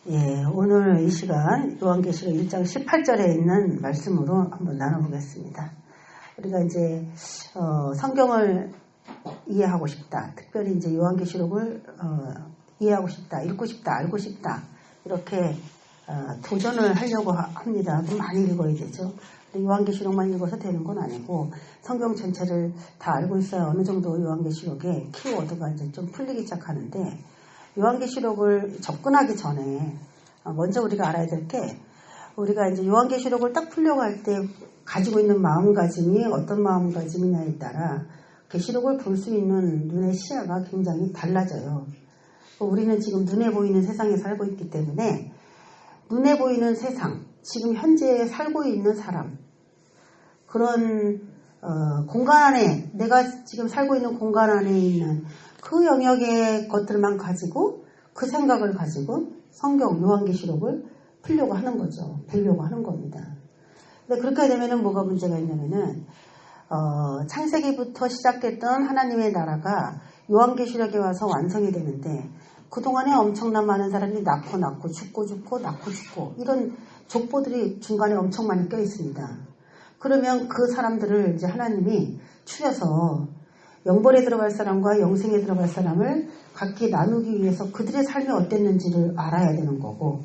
예, 오늘 이 시간 요한계시록 1장 18절에 있는 말씀으로 한번 나눠보겠습니다. 우리가 이제 성경을 이해하고 싶다. 특별히 이제 요한계시록을 이해하고 싶다, 읽고 싶다, 알고 싶다. 이렇게 도전을 하려고 합니다. 좀 많이 읽어야 되죠. 요한계시록만 읽어서 되는 건 아니고 성경 전체를 다 알고 있어야 어느 정도 요한계시록의 키워드가 이제 좀 풀리기 시작하는데, 요한계시록을 접근하기 전에 먼저 우리가 알아야 될 게, 우리가 이제 요한계시록을 딱 풀려고 할 때 가지고 있는 마음가짐이 어떤 마음가짐이냐에 따라 계시록을 볼 수 있는 눈의 시야가 굉장히 달라져요. 우리는 지금 눈에 보이는 세상에 살고 있기 때문에 눈에 보이는 세상, 지금 현재 살고 있는 사람, 그런 공간 안에, 내가 지금 살고 있는 공간 안에 있는 그 영역의 것들만 가지고, 그 생각을 가지고 성경 요한계시록을 풀려고 하는 거죠. 보려고 하는 겁니다. 근데 그렇게 되면은 뭐가 문제가 있냐면은 창세기부터 시작됐던 하나님의 나라가 요한계시록에 와서 완성이 되는데, 그동안에 엄청난 많은 사람들이 낳고 죽고 낳고 이런 족보들이 중간에 엄청 많이 껴 있습니다. 그러면 그 사람들을 이제 하나님이 추려서 영벌에 들어갈 사람과 영생에 들어갈 사람을 각기 나누기 위해서 그들의 삶이 어땠는지를 알아야 되는 거고,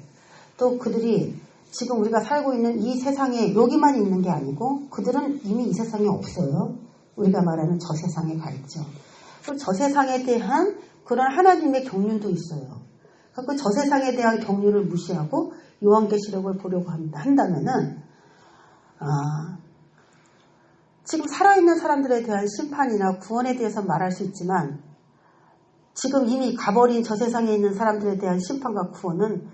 또 그들이 지금 우리가 살고 있는 이 세상에 여기만 있는 게 아니고 그들은 이미 이 세상에 없어요. 우리가 말하는 저 세상에 가 있죠. 저 세상에 대한 그런 하나님의 경륜도 있어요. 그 저 세상에 대한 경륜을 무시하고 요한계시록을 보려고 한다면은 지금 살아있는 사람들에 대한 심판이나 구원에 대해서 말할 수 있지만, 지금 이미 가버린 저 세상에 있는 사람들에 대한 심판과 구원은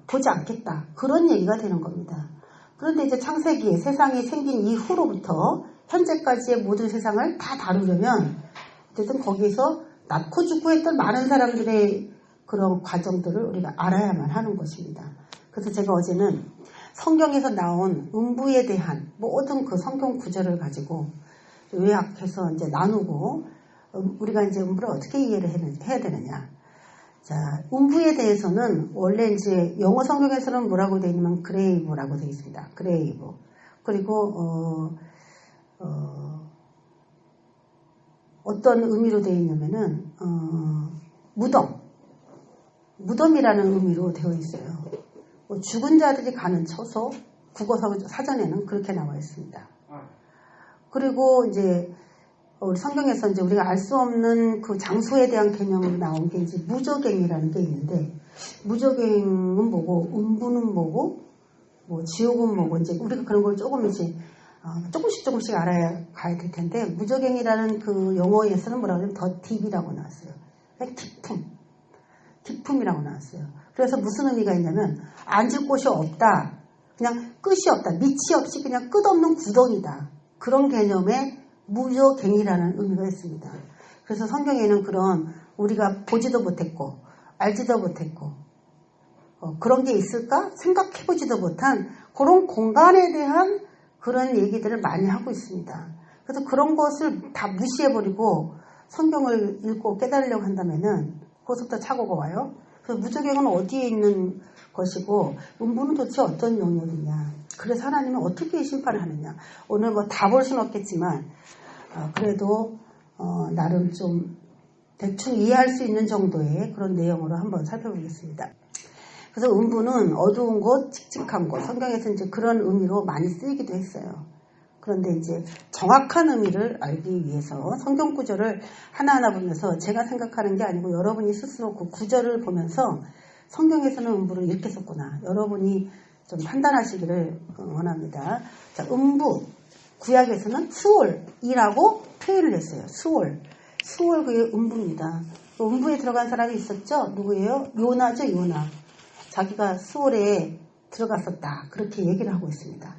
보지 않겠다. 그런 얘기가 되는 겁니다. 그런데 이제 창세기에 세상이 생긴 이후로부터 현재까지의 모든 세상을 다 다루려면 어쨌든 거기에서 낳고 죽고 했던 많은 사람들의 그런 과정들을 우리가 알아야만 하는 것입니다. 그래서 제가 어제는 성경에서 나온 음부에 대한 모든 그 성경 구절을 가지고 요약해서 이제 나누고, 우리가 이제 음부를 어떻게 이해를 해야 되느냐. 자, 음부에 대해서는 원래 이제 영어 성경에서는 뭐라고 되어 있냐면 그레이브라고 되어 있습니다. 그레이브. 그리고 어떤 의미로 되어 있냐면은 무덤이라는 의미로 되어 있어요. 죽은 자들이 가는 처소, 국어 사전에는 그렇게 나와 있습니다. 그리고 이제 우리 성경에서 이제 우리가 알 수 없는 그 장소에 대한 개념으로 나온 게 이제 무저갱이라는 게 있는데, 무저갱은 뭐고, 음부는 뭐고, 뭐 지옥은 뭐고, 이제 우리가 그런 걸 조금씩 알아야 가야 될 텐데, 무저갱이라는 그 영어에서는 뭐라고 하냐면 더 딥이라고 나왔어요. 깊음이라고 나왔어요. 그래서 무슨 의미가 있냐면 앉을 곳이 없다, 그냥 끝이 없다, 밑이 없이 그냥 끝없는 구덩이다, 그런 개념의 무저갱이라는 의미가 있습니다. 그래서 성경에는 그런 우리가 보지도 못했고 알지도 못했고 그런 게 있을까 생각해보지도 못한 그런 공간에 대한 그런 얘기들을 많이 하고 있습니다. 그래서 그런 것을 다 무시해버리고 성경을 읽고 깨달으려고 한다면은 거기서부터 착오가 와요. 그래서 무저갱은 어디에 있는 것이고 음부는 도대체 어떤 영역이냐, 그래서 하나님은 어떻게 심판을 하느냐. 오늘 뭐 다 볼 수는 없겠지만 그래도 나름 좀 대충 이해할 수 있는 정도의 그런 내용으로 한번 살펴보겠습니다. 그래서 음부는 어두운 곳, 칙칙한 곳, 성경에서 이제 그런 의미로 많이 쓰이기도 했어요. 그런데 이제 정확한 의미를 알기 위해서 성경 구절을 하나하나 보면서 제가 생각하는 게 아니고 여러분이 스스로 그 구절을 보면서 성경에서는 음부를 이렇게 썼구나, 여러분이 좀 판단하시기를 원합니다. 자, 음부, 구약에서는 수올이라고 표현을 했어요. 수올 그게 음부입니다. 음부에 들어간 사람이 있었죠? 누구예요? 요나죠, 요나. 자기가 수올에 들어갔었다, 그렇게 얘기를 하고 있습니다.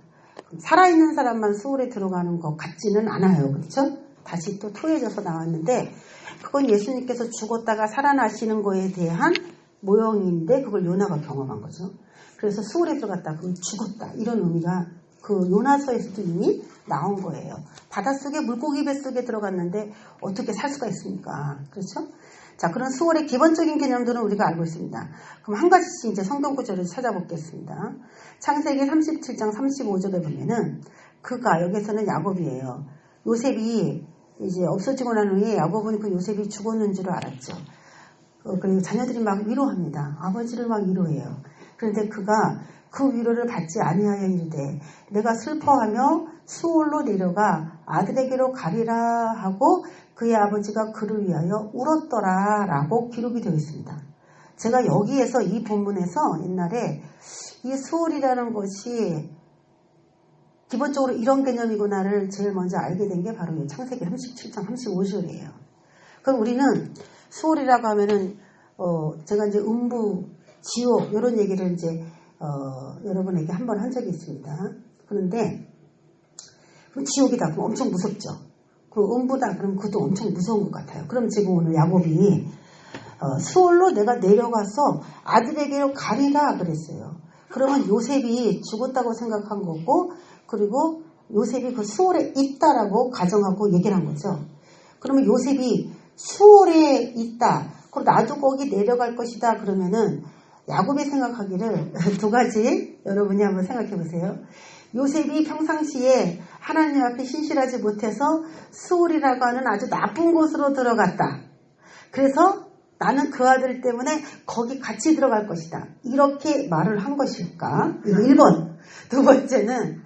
살아있는 사람만 수올에 들어가는 것 같지는 않아요. 그렇죠? 다시 또 토해져서 나왔는데, 그건 예수님께서 죽었다가 살아나시는 거에 대한 모형인데 그걸 요나가 경험한 거죠. 그래서 수올에 들어갔다, 그럼 죽었다, 이런 의미가 그 요나서에서도 이미 나온 거예요. 바닷속에 물고기 뱃속에 들어갔는데 어떻게 살 수가 있습니까? 그렇죠? 자, 그런 수월의 기본적인 개념들은 우리가 알고 있습니다. 그럼 한 가지씩 이제 성경 구절을 찾아보겠습니다. 창세기 37장 35절에 보면은 그가, 여기서는 야곱이에요. 요셉이 이제 없어지고 난 후에 야곱은 그 요셉이 죽었는 줄 알았죠. 그리고 자녀들이 막 위로합니다. 아버지를 막 위로해요. 그런데 그가 그 위로를 받지 아니하여 이르되 내가 슬퍼하며 수올로 내려가 아들에게로 가리라 하고 그의 아버지가 그를 위하여 울었더라 라고 기록이 되어 있습니다. 제가 여기에서 이 본문에서 옛날에 이 수올이라는 것이 기본적으로 이런 개념이구나를 제일 먼저 알게 된 게 바로 창세기 37장 35절이에요. 그럼 우리는 수올이라고 하면은 제가 이제 음부, 지옥 이런 얘기를 이제 여러분에게 한 번 한 적이 있습니다. 그런데 지옥이다 그럼 엄청 무섭죠. 그 음부다 그럼 그것도 엄청 무서운 것 같아요. 그럼 지금 오늘 야곱이 수올로 내가 내려가서 아들에게로 가리라 그랬어요. 그러면 요셉이 죽었다고 생각한 거고 그리고 요셉이 그 수올에 있다라고 가정하고 얘기를 한 거죠. 그러면 요셉이 수올에 있다. 그럼 나도 거기 내려갈 것이다. 그러면은 야곱이 생각하기를 두 가지 여러분이 한번 생각해 보세요. 요셉이 평상시에 하나님 앞에 신실하지 못해서 수올이라고 하는 아주 나쁜 곳으로 들어갔다. 그래서 나는 그 아들 때문에 거기 같이 들어갈 것이다. 이렇게 말을 한 것일까? 이거 1번. 두 번째는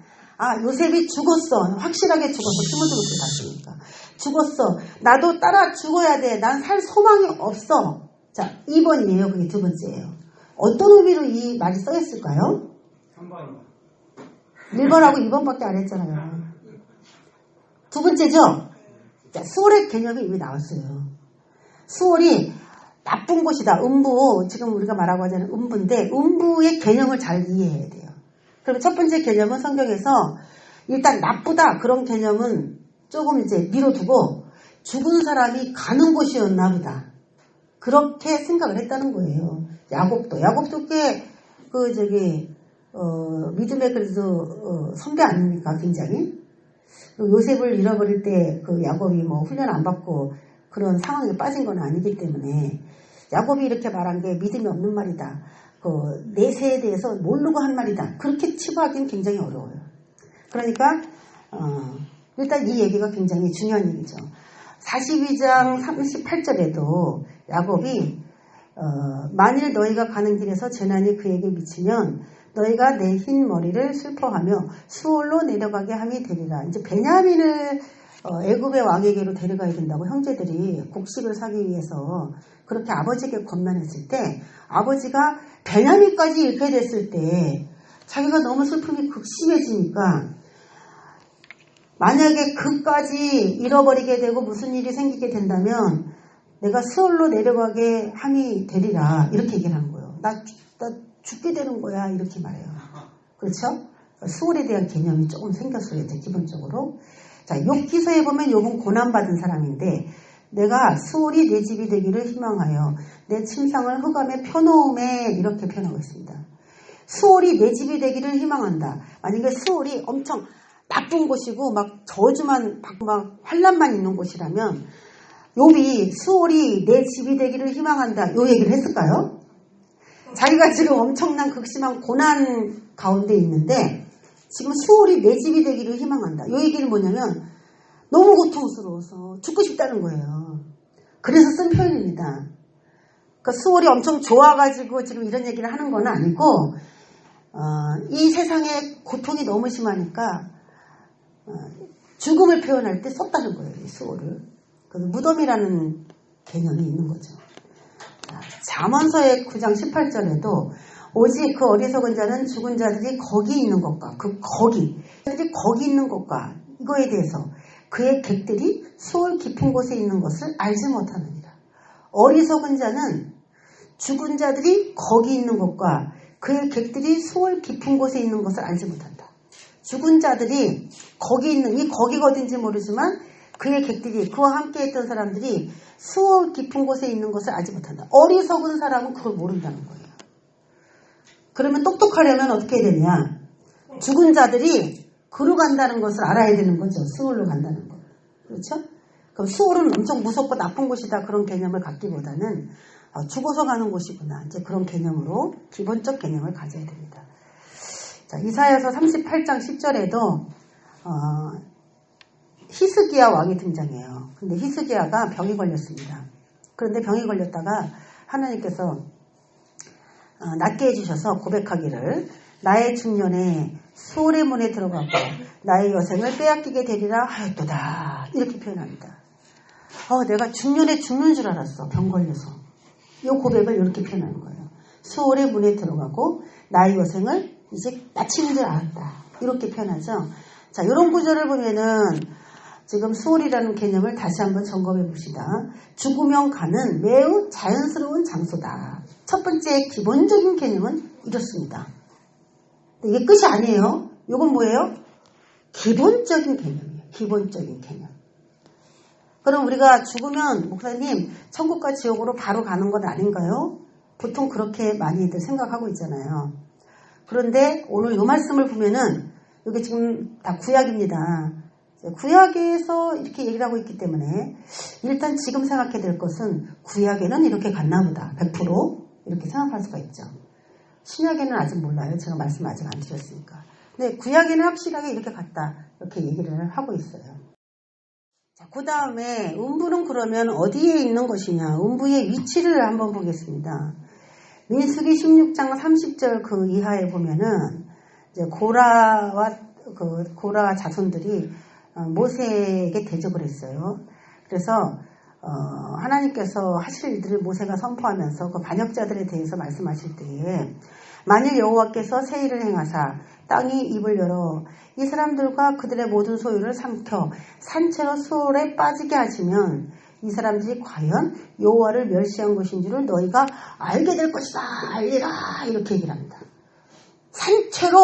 요셉이 죽었어. 확실하게 죽었어. 스무드무스 봤으니까. 죽었어. 나도 따라 죽어야 돼. 난 살 소망이 없어. 자, 2번이에요. 그게 두 번째예요. 어떤 의미로 이 말이 써있을까요? 3번. 1번하고 2번밖에 안 했잖아요. 두 번째죠? 자, 수월의 개념이 이미 나왔어요. 수월이 나쁜 곳이다. 음부, 지금 우리가 말하고 하자는 음부인데 음부의 개념을 잘 이해해야 돼요. 그럼 첫 번째 개념은 성경에서 일단 나쁘다 그런 개념은 조금 이제 미뤄두고 죽은 사람이 가는 곳이었나 보다. 그렇게 생각을 했다는 거예요. 야곱도 꽤 믿음의 그래도 선배 아닙니까? 굉장히. 요셉을 잃어버릴 때 그 야곱이 뭐 훈련 안 받고 그런 상황에 빠진 건 아니기 때문에 야곱이 이렇게 말한 게 믿음이 없는 말이다. 내세에 대해서 모르고 한 말이다. 그렇게 치부하기는 굉장히 어려워요. 그러니까 일단 이 얘기가 굉장히 중요한 얘기죠. 42장 38절에도 야곱이 만일 너희가 가는 길에서 재난이 그에게 미치면 너희가 내 흰 머리를 슬퍼하며 수올로 내려가게 함이 되리라. 이제 베냐민을 애굽의 왕에게로 데려가야 된다고 형제들이 곡식을 사기 위해서 그렇게 아버지에게 권면했을 때 아버지가 베냐민까지 잃게 됐을 때 자기가 너무 슬픔이 극심해지니까 만약에 그까지 잃어버리게 되고 무슨 일이 생기게 된다면 내가 수올로 내려가게 함이 되리라 이렇게 얘기를 하는 거예요. 나 죽게 되는 거야 이렇게 말해요. 그렇죠? 수올에 대한 개념이 조금 생겼어요. 기본적으로. 자, 욥기서에 보면 욥은 고난받은 사람인데 내가 수올이 내 집이 되기를 희망하여 내 침상을 흑암에 펴놓음에 이렇게 표현하고 있습니다. 수올이 내 집이 되기를 희망한다. 만약에 수올이 엄청 나쁜 곳이고 막 저주만 받고 막 환난만 있는 곳이라면 욥이 수올이 내 집이 되기를 희망한다. 요 얘기를 했을까요? 자기가 지금 엄청난 극심한 고난 가운데 있는데 지금 수올이 내 집이 되기를 희망한다. 요 얘기는 뭐냐면 너무 고통스러워서 죽고 싶다는 거예요. 그래서 쓴 표현입니다. 그러니까 수올이 엄청 좋아가지고 지금 이런 얘기를 하는 건 아니고 이 세상에 고통이 너무 심하니까 죽음을 표현할 때 썼다는 거예요. 이 수올을. 그래서 무덤이라는 개념이 있는 거죠. 잠언서의 9장 18절에도 오직 그 어리석은 자는 죽은 자들이 거기 있는 것과 거기 있는 것과 이거에 대해서 그의 객들이 수올 깊은 곳에 있는 것을 알지 못하느니라. 어리석은 자는 죽은 자들이 거기 있는 것과 그의 객들이 수올 깊은 곳에 있는 것을 알지 못한다. 죽은 자들이 거기 있는 이 거기가 어딘지 모르지만 그의 객들이 그와 함께 했던 사람들이 수올 깊은 곳에 있는 것을 알지 못한다. 어리석은 사람은 그걸 모른다는 거예요. 그러면 똑똑하려면 어떻게 해야 되냐? 죽은 자들이 그로 간다는 것을 알아야 되는 거죠. 수올로 간다는 거. 그렇죠? 그럼 수월은 엄청 무섭고 나쁜 곳이다 그런 개념을 갖기보다는 죽어서 가는 곳이구나 이제 그런 개념으로 기본적 개념을 가져야 됩니다. 자, 이사야서 38장 10절에도 히스기야 왕이 등장해요. 근데 히스기야가 병이 걸렸습니다. 그런데 병이 걸렸다가 하나님께서 낫게 해주셔서 고백하기를 나의 중년에 수월의 문에 들어가고 나의 여생을 빼앗기게 되리라 하였도다 이렇게 표현합니다. 내가 중년에 죽는 줄 알았어. 병 걸려서. 이 고백을 이렇게 표현하는 거예요. 수월의 문에 들어가고 나의 여생을 이제 마치는 줄 알았다. 이렇게 표현하죠. 자, 이런 구절을 보면은 지금 수월이라는 개념을 다시 한번 점검해 봅시다. 죽으면 가는 매우 자연스러운 장소다. 첫 번째 기본적인 개념은 이렇습니다. 이게 끝이 아니에요. 이건 뭐예요? 기본적인 개념이에요. 기본적인 개념. 그럼 우리가 죽으면 목사님 천국과 지옥으로 바로 가는 건 아닌가요? 보통 그렇게 많이들 생각하고 있잖아요. 그런데 오늘 이 말씀을 보면은 이게 지금 다 구약입니다. 구약에서 이렇게 얘기를 하고 있기 때문에 일단 지금 생각해야 될 것은 구약에는 이렇게 갔나 보다. 100% 이렇게 생각할 수가 있죠. 신약에는 아직 몰라요. 제가 말씀 아직 안 드렸으니까. 근데 구약에는 확실하게 이렇게 갔다. 이렇게 얘기를 하고 있어요. 자, 그 다음에 음부는 그러면 어디에 있는 것이냐. 음부의 위치를 한번 보겠습니다. 민수기 16장 30절 그 이하에 보면은 이제 고라와 자손들이 모세에게 대적을 했어요. 그래서 하나님께서 하실 일들을 모세가 선포하면서 그 반역자들에 대해서 말씀하실 때에 만일 여호와께서 새 일을 행하사 땅이 입을 열어 이 사람들과 그들의 모든 소유를 삼켜 산채로 수월에 빠지게 하시면 이 사람들이 과연 여호와를 멸시한 것인 줄을 너희가 알게 될 것이다. 알리라. 이렇게 얘기를 합니다. 산채로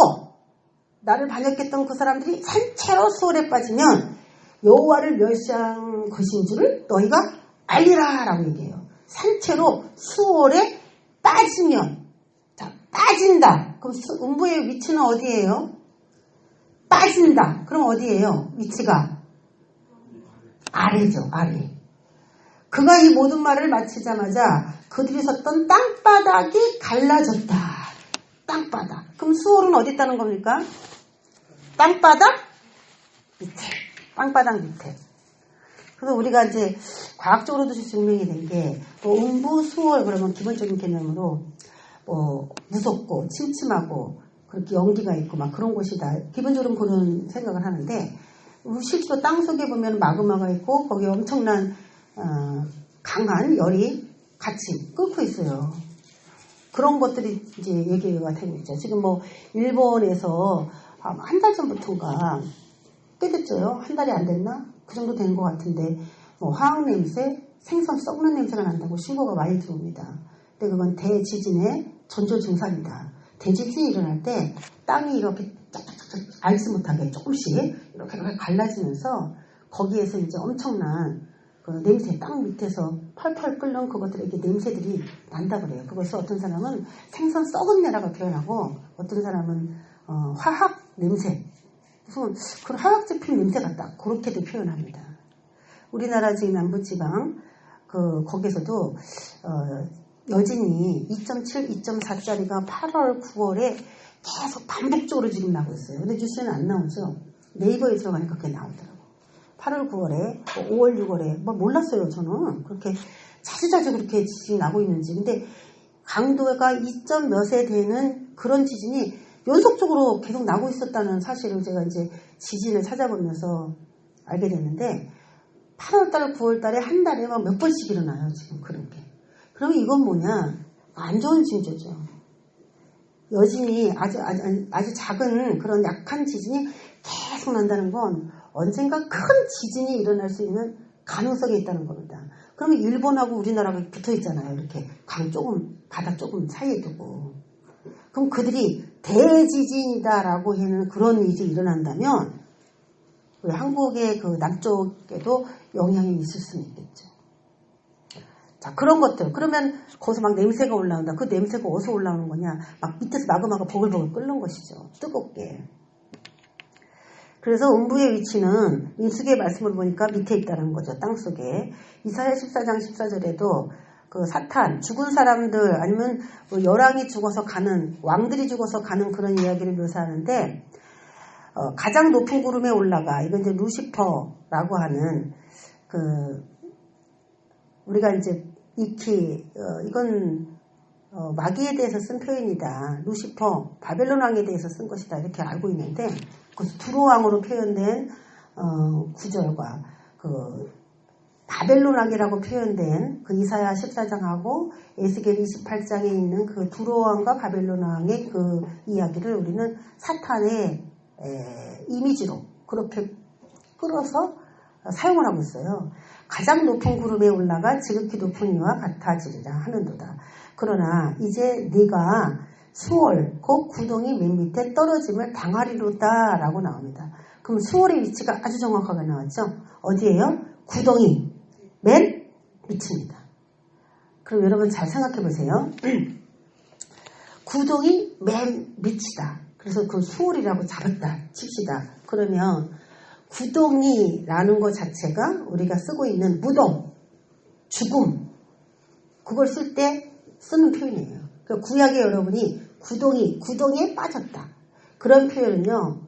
나를 반역했던 그 사람들이 산채로 수월에 빠지면 여호와를 멸시한 것인 줄을 너희가 알리라 라고 얘기해요. 산채로 수월에 빠지면 자, 빠진다. 그럼 음부의 위치는 어디예요? 빠진다. 그럼 어디예요? 위치가 아래죠. 아래. 그가 이 모든 말을 마치자마자 그들이 섰던 땅바닥이 갈라졌다. 땅바닥. 그럼 수월은 어디 있다는 겁니까? 땅바닥 밑에. 땅바닥 밑에. 그래서 우리가 이제 과학적으로도 증명이 된 게 음부 수월 그러면 기본적인 개념으로 무섭고 침침하고 그렇게 연기가 있고 막 그런 곳이다. 기본적으로 그런 생각을 하는데 실제로 땅 속에 보면 마그마가 있고 거기에 엄청난 강한 열이 같이 끓고 있어요. 그런 것들이 이제 얘기가 되고 있죠. 지금 일본에서 한 달 전부터인가 꽤 됐죠. 한 달이 안 됐나? 그 정도 된 것 같은데 화학 냄새, 생선 썩는 냄새가 난다고 신고가 많이 들어옵니다. 근데 그건 대지진의 전조 증상이다. 대지진이 일어날 때 땅이 이렇게 쫙쫙쫙 알지 못하게 조금씩 이렇게 갈라지면서 거기에서 이제 엄청난 그 냄새, 땅 밑에서 펄펄 끓는 그것들에게 냄새들이 난다 그래요. 그것을 어떤 사람은 생선 썩은 내라고 표현하고 어떤 사람은 화학 냄새, 무슨 그런 화학 제품 냄새 같다 그렇게도 표현합니다. 우리나라 지금 남부지방 거기서도 여진이 2.7, 2.4짜리가 8월, 9월에 계속 반복적으로 지금 나고 있어요. 근데 뉴스에는 안 나오죠. 네이버에 들어가니까 그게 나오더라고요. 8월, 9월에, 5월, 6월에, 몰랐어요, 저는. 그렇게 자주자주 그렇게 지진이 나고 있는지. 근데 강도가 2점 몇에 되는 그런 지진이 연속적으로 계속 나고 있었다는 사실을 제가 이제 지진을 찾아보면서 알게 됐는데, 8월달, 9월달에 한 달에 막 몇 번씩 일어나요, 지금 그런 게. 그러면 이건 뭐냐? 안 좋은 징조죠. 여진이 아주 작은 그런 약한 지진이 계속 난다는 건 언젠가 큰 지진이 일어날 수 있는 가능성이 있다는 겁니다. 그러면 일본하고 우리나라가 붙어 있잖아요. 이렇게 강 조금, 바다 조금 사이에 두고. 그럼 그들이 대지진이다라고 하는 그런 일이 일어난다면 우리 한국의 그 남쪽에도 영향이 있을 수는 있겠죠. 자, 그런 것들. 그러면 거기서 막 냄새가 올라온다. 그 냄새가 어디서 올라오는 거냐? 막 밑에서 마그마가 보글보글 끓는 것이죠. 뜨겁게. 그래서 음부의 위치는 민수기의 말씀을 보니까 밑에 있다는 거죠. 땅속에. 이사야 14장 14절에도 그 사탄, 죽은 사람들 아니면 뭐 열왕이 죽어서 가는, 왕들이 죽어서 가는 그런 이야기를 묘사하는데 가장 높은 구름에 올라가. 이건 이제 루시퍼라고 하는 그 우리가 이제 익히 이건 마귀에 대해서 쓴 표현이다. 루시퍼, 바벨론 왕에 대해서 쓴 것이다. 이렇게 알고 있는데 그것이 두로 왕으로 표현된 구절과 그 바벨론 왕이라고 표현된 그 이사야 14장하고 에스겔 28장에 있는 그 두로 왕과 바벨론 왕의 그 이야기를 우리는 사탄의 이미지로 그렇게 끌어서 사용을 하고 있어요. 가장 높은 구름에 올라가 지극히 높은 이와 같아지리라 하는도다. 그러나 이제 네가 수월 곧 구덩이 맨 밑에 떨어짐을 당하리로다 라고 나옵니다. 그럼 수월의 위치가 아주 정확하게 나왔죠. 어디예요? 구덩이 맨 밑입니다. 그럼 여러분 잘 생각해 보세요. 구덩이 맨 밑이다. 그래서 그 수월이라고 잡았다 칩시다. 그러면 구덩이라는 것 자체가 우리가 쓰고 있는 무덤, 죽음, 그걸 쓸 때 쓰는 표현이에요. 그러니까 구약에 여러분이 구덩이에 빠졌다. 그런 표현은요,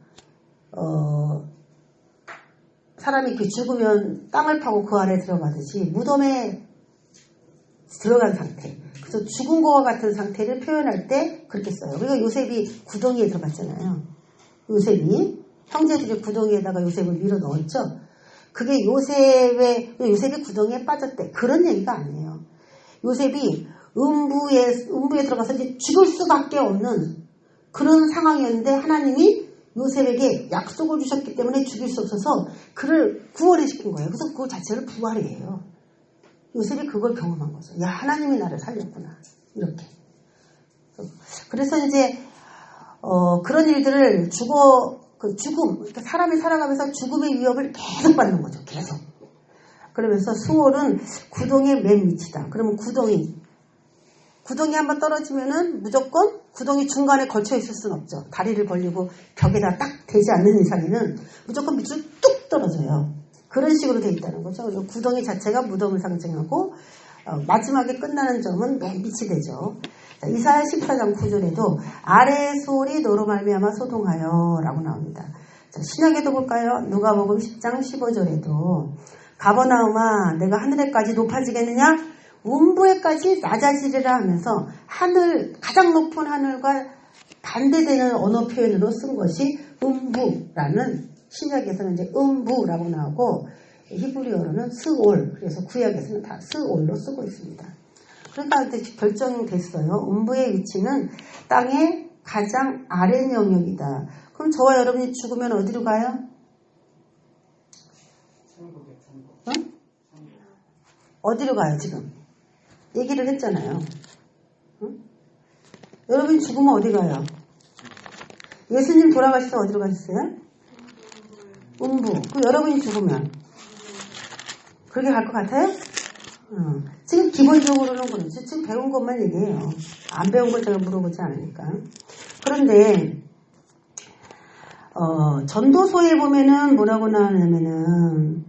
사람이 이렇게 죽으면 땅을 파고 그 안에 들어가듯이 무덤에 들어간 상태. 그래서 죽은 것과 같은 상태를 표현할 때 그렇게 써요. 우리가 요셉이 구덩이에 들어갔잖아요. 요셉이 형제들이 구덩이에다가 요셉을 밀어 넣었죠. 그게 요셉이 구덩이에 빠졌대. 그런 얘기가 아니에요. 요셉이 음부에 들어가서 이제 죽을 수밖에 없는 그런 상황이었는데 하나님이 요셉에게 약속을 주셨기 때문에 죽일 수 없어서 그를 구원을 시킨 거예요. 그래서 그거 자체를 부활이에요. 요셉이 그걸 경험한 거죠. 야, 하나님이 나를 살렸구나. 이렇게. 그래서 이제 그런 일들을 죽음, 그러니까 사람이 살아가면서 죽음의 위협을 계속 받는 거죠. 계속. 그러면서 수월은 구덩이의 맨 밑이다. 그러면 구덩이 한번 떨어지면은 무조건 구덩이 중간에 걸쳐 있을 수는 없죠. 다리를 벌리고 벽에다 딱 대지 않는 이상에는 무조건 밑으로 뚝 떨어져요. 그런 식으로 돼 있다는 거죠. 구덩이 자체가 무덤을 상징하고 마지막에 끝나는 점은 맨 밑이 되죠. 자, 이사야 14장 9절에도 아래의 소리 너로 말미암아 소동하여 라고 나옵니다. 자, 신약에도 볼까요? 누가복음 10장 15절에도 가버나움아 내가 하늘에까지 높아지겠느냐? 음부에까지 낮아지리라 하면서 가장 높은 하늘과 반대되는 언어 표현으로 쓴 것이 음부라는, 신약에서는 이제 음부라고 나오고 히브리어로는 스올, 그래서 구약에서는 다 스올로 쓰고 있습니다. 그러니까 이제 결정됐어요. 음부의 위치는 땅의 가장 아래 영역이다. 그럼 저와 여러분이 죽으면 어디로 가요? 응? 어디로 가요 지금? 얘기를 했잖아요. 응? 여러분이 죽으면 어디 가요? 예수님 돌아가실 때 어디로 가셨어요? 음부. 그럼 여러분이 죽으면 그렇게 갈 것 같아요? 지금 기본적으로는 그렇죠. 지금 배운 것만 얘기해요. 안 배운 걸 제가 물어보지 않으니까. 그런데 전도서에 보면은 뭐라고 나오냐면은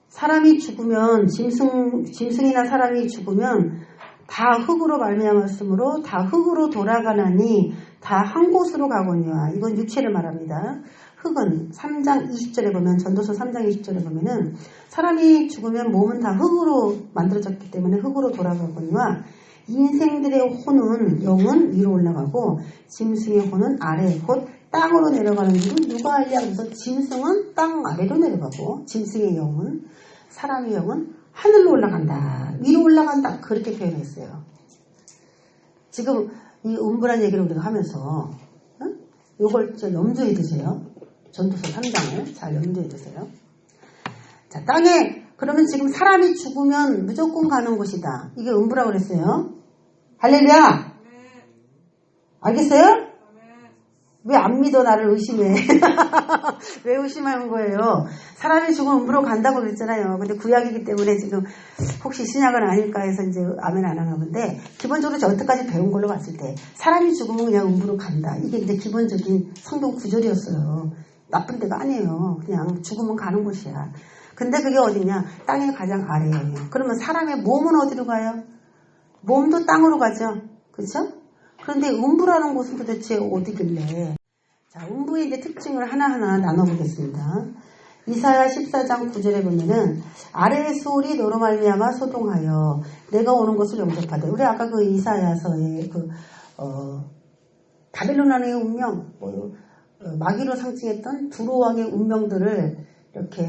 사람이 죽으면 짐승이나 사람이 죽으면 다 흙으로 말미암았으므로 다 흙으로 돌아가나니 다 한 곳으로 가거니와. 이건 육체를 말합니다. 흙은 3장 20절에 보면, 전도서 3장 20절에 보면은 사람이 죽으면 몸은 다 흙으로 만들어졌기 때문에 흙으로 돌아가거니와 인생들의 영은 위로 올라가고 짐승의 혼은 아래 곧 땅으로 내려가는 줄은 누가 알랴. 그래서 짐승은 땅 아래로 내려가고 짐승의 영은, 사람의 영은 하늘로 올라간다, 위로 올라간다, 그렇게 표현했어요. 지금 이 음부란 얘기를 우리가 하면서 이걸 염두에 두세요. 전도서 3장을 잘 염두에 두세요. 자, 땅에, 그러면 지금 사람이 죽으면 무조건 가는 곳이다. 이게 음부라고 그랬어요. 할렐루야! 알겠어요? 왜 안 믿어 나를 의심해? 왜 의심하는 거예요? 사람이 죽으면 음부로 간다고 그랬잖아요. 근데 구약이기 때문에 지금 혹시 신약은 아닐까 해서 이제 아멘 안 하나 본데 기본적으로 저 여태까지 배운 걸로 봤을 때 사람이 죽으면 그냥 음부로 간다. 이게 이제 기본적인 성경 구절이었어요. 나쁜 데가 아니에요. 그냥 죽으면 가는 곳이야. 근데 그게 어디냐? 땅의 가장 아래예요. 그러면 사람의 몸은 어디로 가요? 몸도 땅으로 가죠. 그렇죠? 그런데 음부라는 곳은 도대체 어디길래? 자, 음부의 이제 특징을 하나하나 나눠보겠습니다. 이사야 14장 9절에 보면은 아래의 수월이 너로 말미암아 소동하여 내가 오는 것을 영접하되. 우리 아까 그 이사야서의 바벨론 왕의 운명, 마귀로 상징했던 두로 왕의 운명들을 이렇게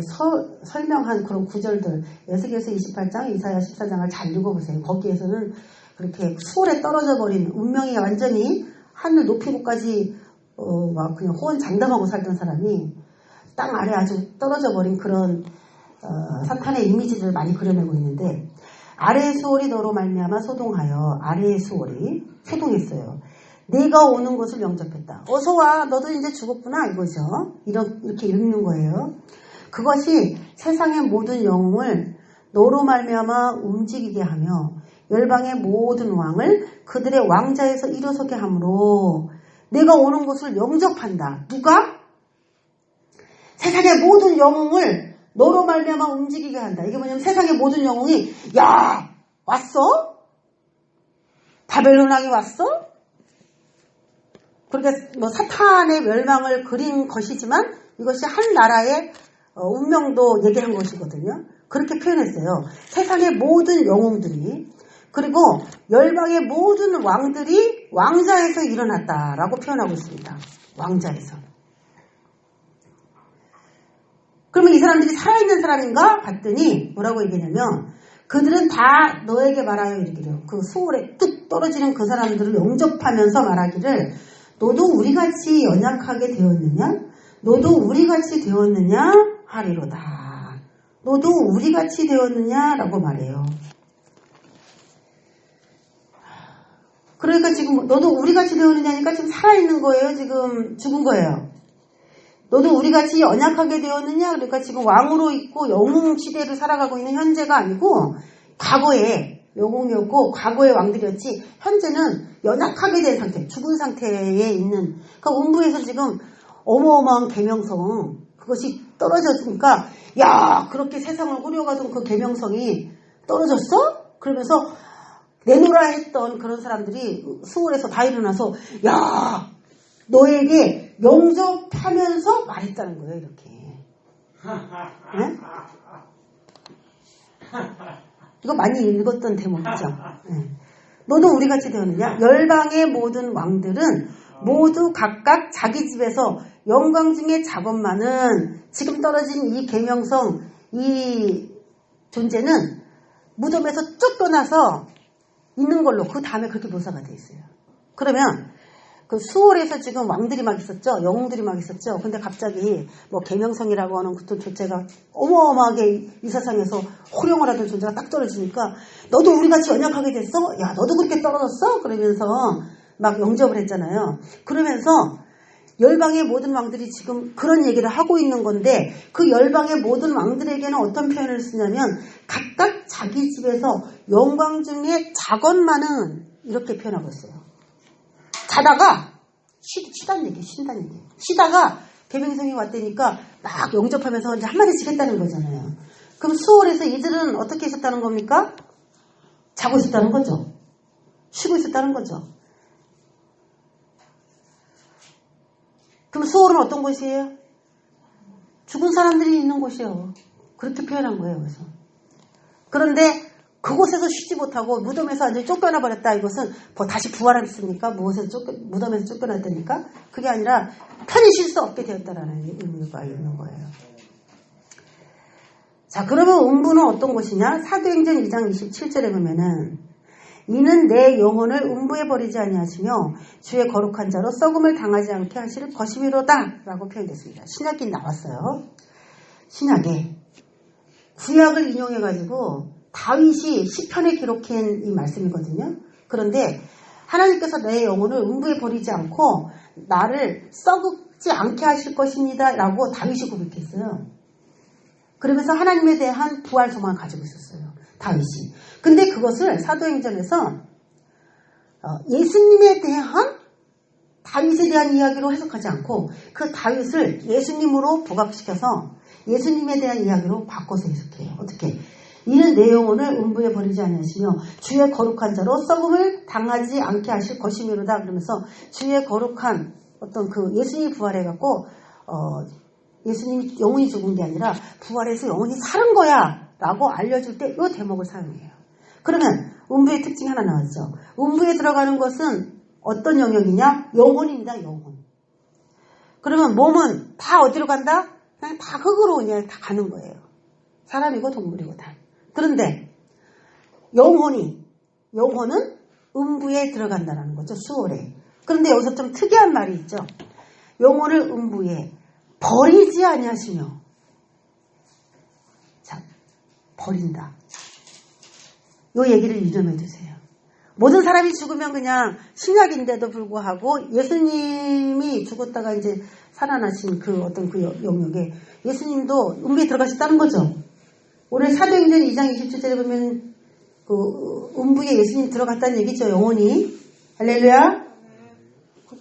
설명한 그런 구절들, 에스겔서 28장, 이사야 14장을 잘 읽어보세요. 거기에서는 그렇게 수월에 떨어져 버린 운명이 완전히 하늘 높이고까지 막 그냥 호언장담하고 살던 사람이 땅 아래 아주 떨어져 버린 그런 사탄의 이미지를 많이 그려내고 있는데, 아래의 수월이 너로 말미암아 소동하여. 아래의 수월이 소동했어요. 내가 오는 것을 영접했다. 어서 와, 너도 이제 죽었구나 이거죠. 이렇게 읽는 거예요. 그것이 세상의 모든 영웅을 너로 말미암아 움직이게 하며 열방의 모든 왕을 그들의 왕자에서 일어서게 하므로 내가 오는 곳을 영접한다. 누가? 세상의 모든 영웅을 너로 말미암아 움직이게 한다. 이게 뭐냐면 세상의 모든 영웅이 야 왔어? 바벨론 왕이 왔어? 그러니까 뭐 사탄의 멸망을 그린 것이지만 이것이 한 나라의 운명도 얘기한 것이거든요. 그렇게 표현했어요. 세상의 모든 영웅들이, 그리고 열방의 모든 왕들이 왕자에서 일어났다라고 표현하고 있습니다. 왕자에서. 그러면 이 사람들이 살아있는 사람인가 봤더니 뭐라고 얘기냐면 그들은 다 너에게 말하여 이르기를, 그 수월에 뚝 떨어지는 그 사람들을 영접하면서 말하기를 너도 우리같이 연약하게 되었느냐? 너도 우리같이 되었느냐? 하리로다. 너도 우리같이 되었느냐라고 말해요. 그러니까 지금 너도 우리같이 되었느냐니까 지금 살아있는 거예요? 지금 죽은 거예요? 너도 우리같이 연약하게 되었느냐? 그러니까 지금 왕으로 있고 영웅 시대를 살아가고 있는 현재가 아니고 과거에 영웅이었고 과거의 왕들이었지, 현재는 연약하게 된 상태, 죽은 상태에 있는, 그러니까 음부에서 지금 어마어마한 계명성, 그것이 떨어졌으니까 야, 그렇게 세상을 꾸려가던 그 계명성이 떨어졌어? 그러면서 내놓으라 했던 그런 사람들이 수월에서 다 일어나서 야, 너에게 영접하면서 말했다는 거예요. 이렇게. 네? 이거 많이 읽었던 대목이죠. 네. 너도 우리같이 되었느냐? 열방의 모든 왕들은 모두 각각 자기 집에서 영광 중의 작업만은, 지금 떨어진 이 계명성, 이 존재는 무덤에서 쭉 떠나서 있는 걸로 그 다음에 그렇게 묘사가 돼 있어요. 그러면 그 수월에서 지금 왕들이 막 있었죠. 영웅들이 막 있었죠. 근데 갑자기 뭐 계명성이라고 하는 그 존재가 어마어마하게 이 세상에서 호령을 하던 존재가 딱 떨어지니까 너도 우리같이 연약하게 됐어? 야, 너도 그렇게 떨어졌어? 그러면서 막 영접을 했잖아요. 그러면서 열방의 모든 왕들이 지금 그런 얘기를 하고 있는 건데, 그 열방의 모든 왕들에게는 어떤 표현을 쓰냐면 각각 자기 집에서 영광 중에 자건만은 이렇게 표현하고 있어요. 자다가 쉰다는 얘기. 쉬다가 계명성이 왔다니까 막 영접하면서 이제 한마디씩 했다는 거잖아요. 그럼 수월에서 이들은 어떻게 있었다는 겁니까? 자고 있었다는 거죠. 쉬고 있었다는 거죠. 그럼 수월은 어떤 곳이에요? 죽은 사람들이 있는 곳이에요. 그렇게 표현한 거예요. 그래서. 그런데 그곳에서 쉬지 못하고 무덤에서 완전히 쫓겨나 버렸다. 이것은 뭐 다시 부활했습니까? 무덤에서 쫓겨났다니까? 그게 아니라 편히 쉴 수 없게 되었다라는 의미가 있는 거예요. 자, 그러면 음부는 어떤 곳이냐? 사도행전 2장 27절에 보면은 이는 내 영혼을 음부에 버리지 아니하시며 주의 거룩한 자로 썩음을 당하지 않게 하실 것이미로다 라고 표현됐습니다. 신약이 나왔어요. 신약에 구약을 인용해가지고 다윗이 시편에 기록한 이 말씀이거든요. 그런데 하나님께서 내 영혼을 음부에 버리지 않고 나를 썩지 않게 하실 것입니다. 라고 다윗이 고백했어요. 그러면서 하나님에 대한 부활 소망을 가지고 있었어요. 다윗이. 근데 그것을 사도행전에서 예수님에 대한 다윗에 대한 이야기로 해석하지 않고 그 다윗을 예수님으로 부각시켜서 예수님에 대한 이야기로 바꿔서 해석해요. 어떻게? 이는 내 영혼을 음부에 버리지 아니하시며 주의 거룩한 자로 썩음을 당하지 않게 하실 것이미로다. 그러면서 주의 거룩한 어떤 그 예수님이 부활해갖고 예수님이 영혼이 죽은 게 아니라 부활해서 영혼이 사는 거야 라고 알려줄 때 이 대목을 사용해요. 그러면 음부의 특징이 하나 나왔죠. 음부에 들어가는 것은 어떤 영역이냐? 영혼입니다. 영혼. 그러면 몸은 다 어디로 간다? 그냥 다 흙으로 그냥 다 가는 거예요. 사람이고 동물이고 다. 그런데 영혼은 음부에 들어간다는 거죠. 수월에. 그런데 여기서 좀 특이한 말이 있죠. 영혼을 음부에 버리지 아니하시며. 자, 버린다. 이 얘기를 유념해 두세요. 모든 사람이 죽으면 그냥 신약인데도 불구하고 예수님이 죽었다가 이제 살아나신 그 어떤 그 영역에 예수님도 음부에 들어가셨다는 거죠. 오늘 사도행전 2장 27절에 보면 그 음부에 예수님 들어갔다는 얘기죠. 영혼이. 할렐루야.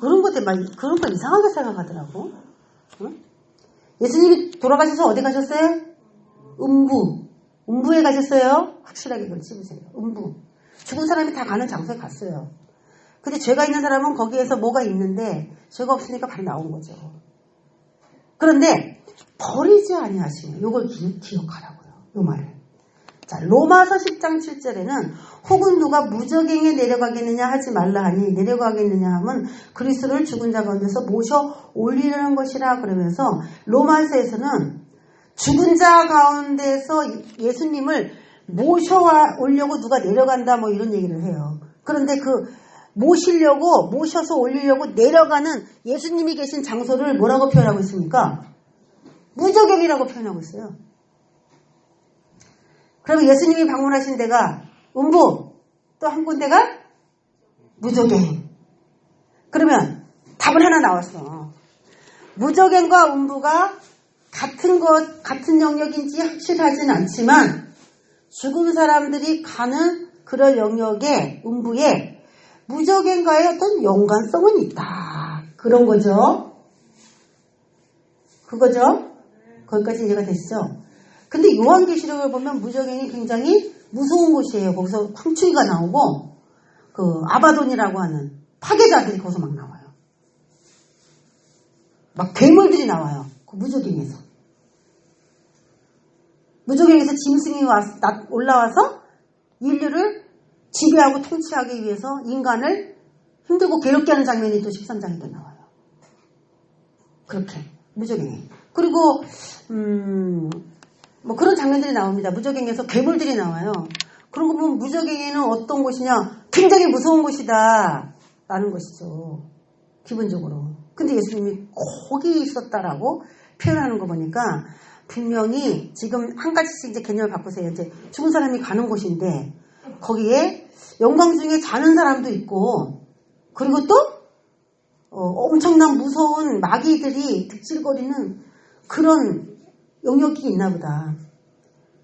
그런 거 이상하게 생각하더라고. 응? 예수님이 돌아가셔서 어디 가셨어요? 음부에 가셨어요. 확실하게 그걸 찝으세요. 음부. 죽은 사람이 다 가는 장소에 갔어요. 근데 죄가 있는 사람은 거기에서 뭐가 있는데 죄가 없으니까 바로 나온 거죠. 그런데 버리지 아니하시면 이걸 기억하라고요. 이 말을. 자, 로마서 10장 7절에는 혹은 누가 무저갱에 내려가겠느냐 하지 말라 하니 내려가겠느냐 하면 그리스도를 죽은 자 가운데서 모셔 올리려는 것이라 그러면서 로마서에서는 죽은 자 가운데서 예수님을 모셔오려고 누가 내려간다 뭐 이런 얘기를 해요. 그런데 그 모셔서 올리려고 내려가는 예수님이 계신 장소를 뭐라고 표현하고 있습니까? 무저갱이라고 표현하고 있어요. 그러면 예수님이 방문하신 데가 음부, 또 한 군데가 무저갱. 그러면 답은 하나 나왔어. 무저갱과 음부가 같은 영역인지 확실하진 않지만 죽은 사람들이 가는 그런 영역의 음부에 무저갱과의 어떤 연관성은 있다. 그런 거죠. 그거죠? 거기까지 이해가 되시죠? 근데 요한계시록을 보면 무저갱이 굉장히 무서운 곳이에요. 거기서 황충이가 나오고 그 아바돈이라고 하는 파괴자들이 거기서 막 나와요. 막 괴물들이 나와요. 그 무저갱에서. 무저갱에서 짐승이 올라와서 인류를 지배하고 통치하기 위해서 인간을 힘들고 괴롭게 하는 장면이 또 13장에도 나와요. 그렇게 무저갱에. 그리고 뭐 그런 장면들이 나옵니다. 무저갱에서 괴물들이 나와요. 그런 거 보면 무저갱에는 어떤 곳이냐? 굉장히 무서운 곳이다 라는 것이죠. 기본적으로. 근데 예수님이 거기 있었다라고 표현하는 거 보니까 분명히 지금 한 가지씩 이제 개념을 바꾸세요. 이제 죽은 사람이 가는 곳인데 거기에 영광 중에 자는 사람도 있고 그리고 또 엄청난 무서운 마귀들이 득실거리는 그런 영역이 있나 보다.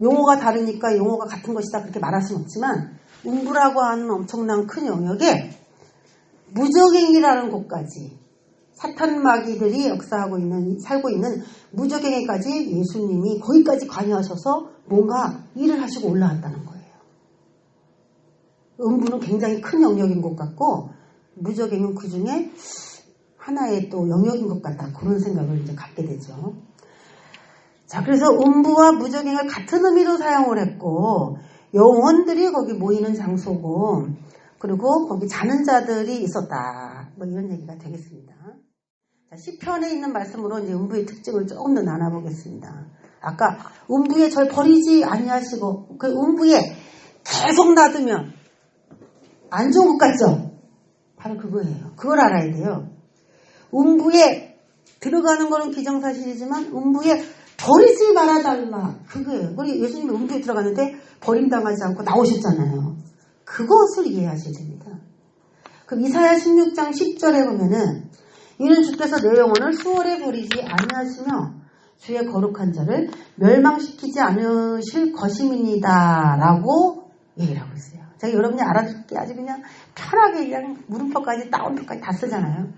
용어가 다르니까 용어가 같은 것이다 그렇게 말할 수는 없지만 음부라고 하는 엄청난 큰 영역에 무저갱이라는 곳까지 사탄 마귀들이 역사하고 살고 있는 무저갱에까지 예수님이 거기까지 관여하셔서 뭔가 일을 하시고 올라왔다는 거예요. 음부는 굉장히 큰 영역인 것 같고 무저갱은 그 중에 하나의 또 영역인 것 같다. 그런 생각을 이제 갖게 되죠. 자, 그래서 음부와 무저갱을 같은 의미로 사용을 했고 영혼들이 거기 모이는 장소고 그리고 거기 자는 자들이 있었다. 뭐 이런 얘기가 되겠습니다. 자, 시편에 있는 말씀으로 이제 음부의 특징을 조금 더 나눠보겠습니다. 아까 음부에 절 버리지 아니하시고 그 음부에 계속 놔두면 안 좋은 것 같죠? 바로 그거예요. 그걸 알아야 돼요. 음부에 들어가는 거는 기정사실이지만 음부에 버리지 말아달라. 그거예요. 우리 예수님이 음부에 들어갔는데 버림당하지 않고 나오셨잖아요. 그것을 이해하셔야 됩니다. 그 이사야 16장 10절에 보면은 이는 주께서 내 영혼을 수월에 버리지 아니하시며 주의 거룩한 자를 멸망시키지 않으실 것임이니다 라고 얘기를 하고 있어요. 제가 여러분이 알아듣기 아주 그냥 편하게 그냥 물음표까지 따옴표까지 다 쓰잖아요.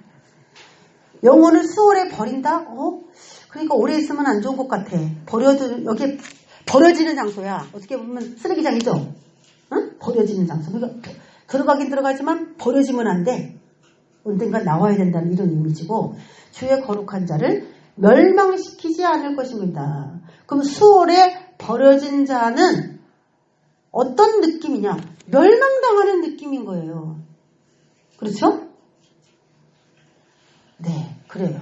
영혼을 수월에 버린다? 그러니까 오래 있으면 안 좋은 것 같아. 여기 버려지는 장소야. 어떻게 보면 쓰레기장이죠? 응? 버려지는 장소. 그러니까 들어가긴 들어가지만 버려지면 안 돼. 언젠가 나와야 된다는 이런 이미지고, 주의 거룩한 자를 멸망시키지 않을 것입니다. 그럼 수월에 버려진 자는 어떤 느낌이냐? 멸망당하는 느낌인 거예요. 그렇죠? 네, 그래요.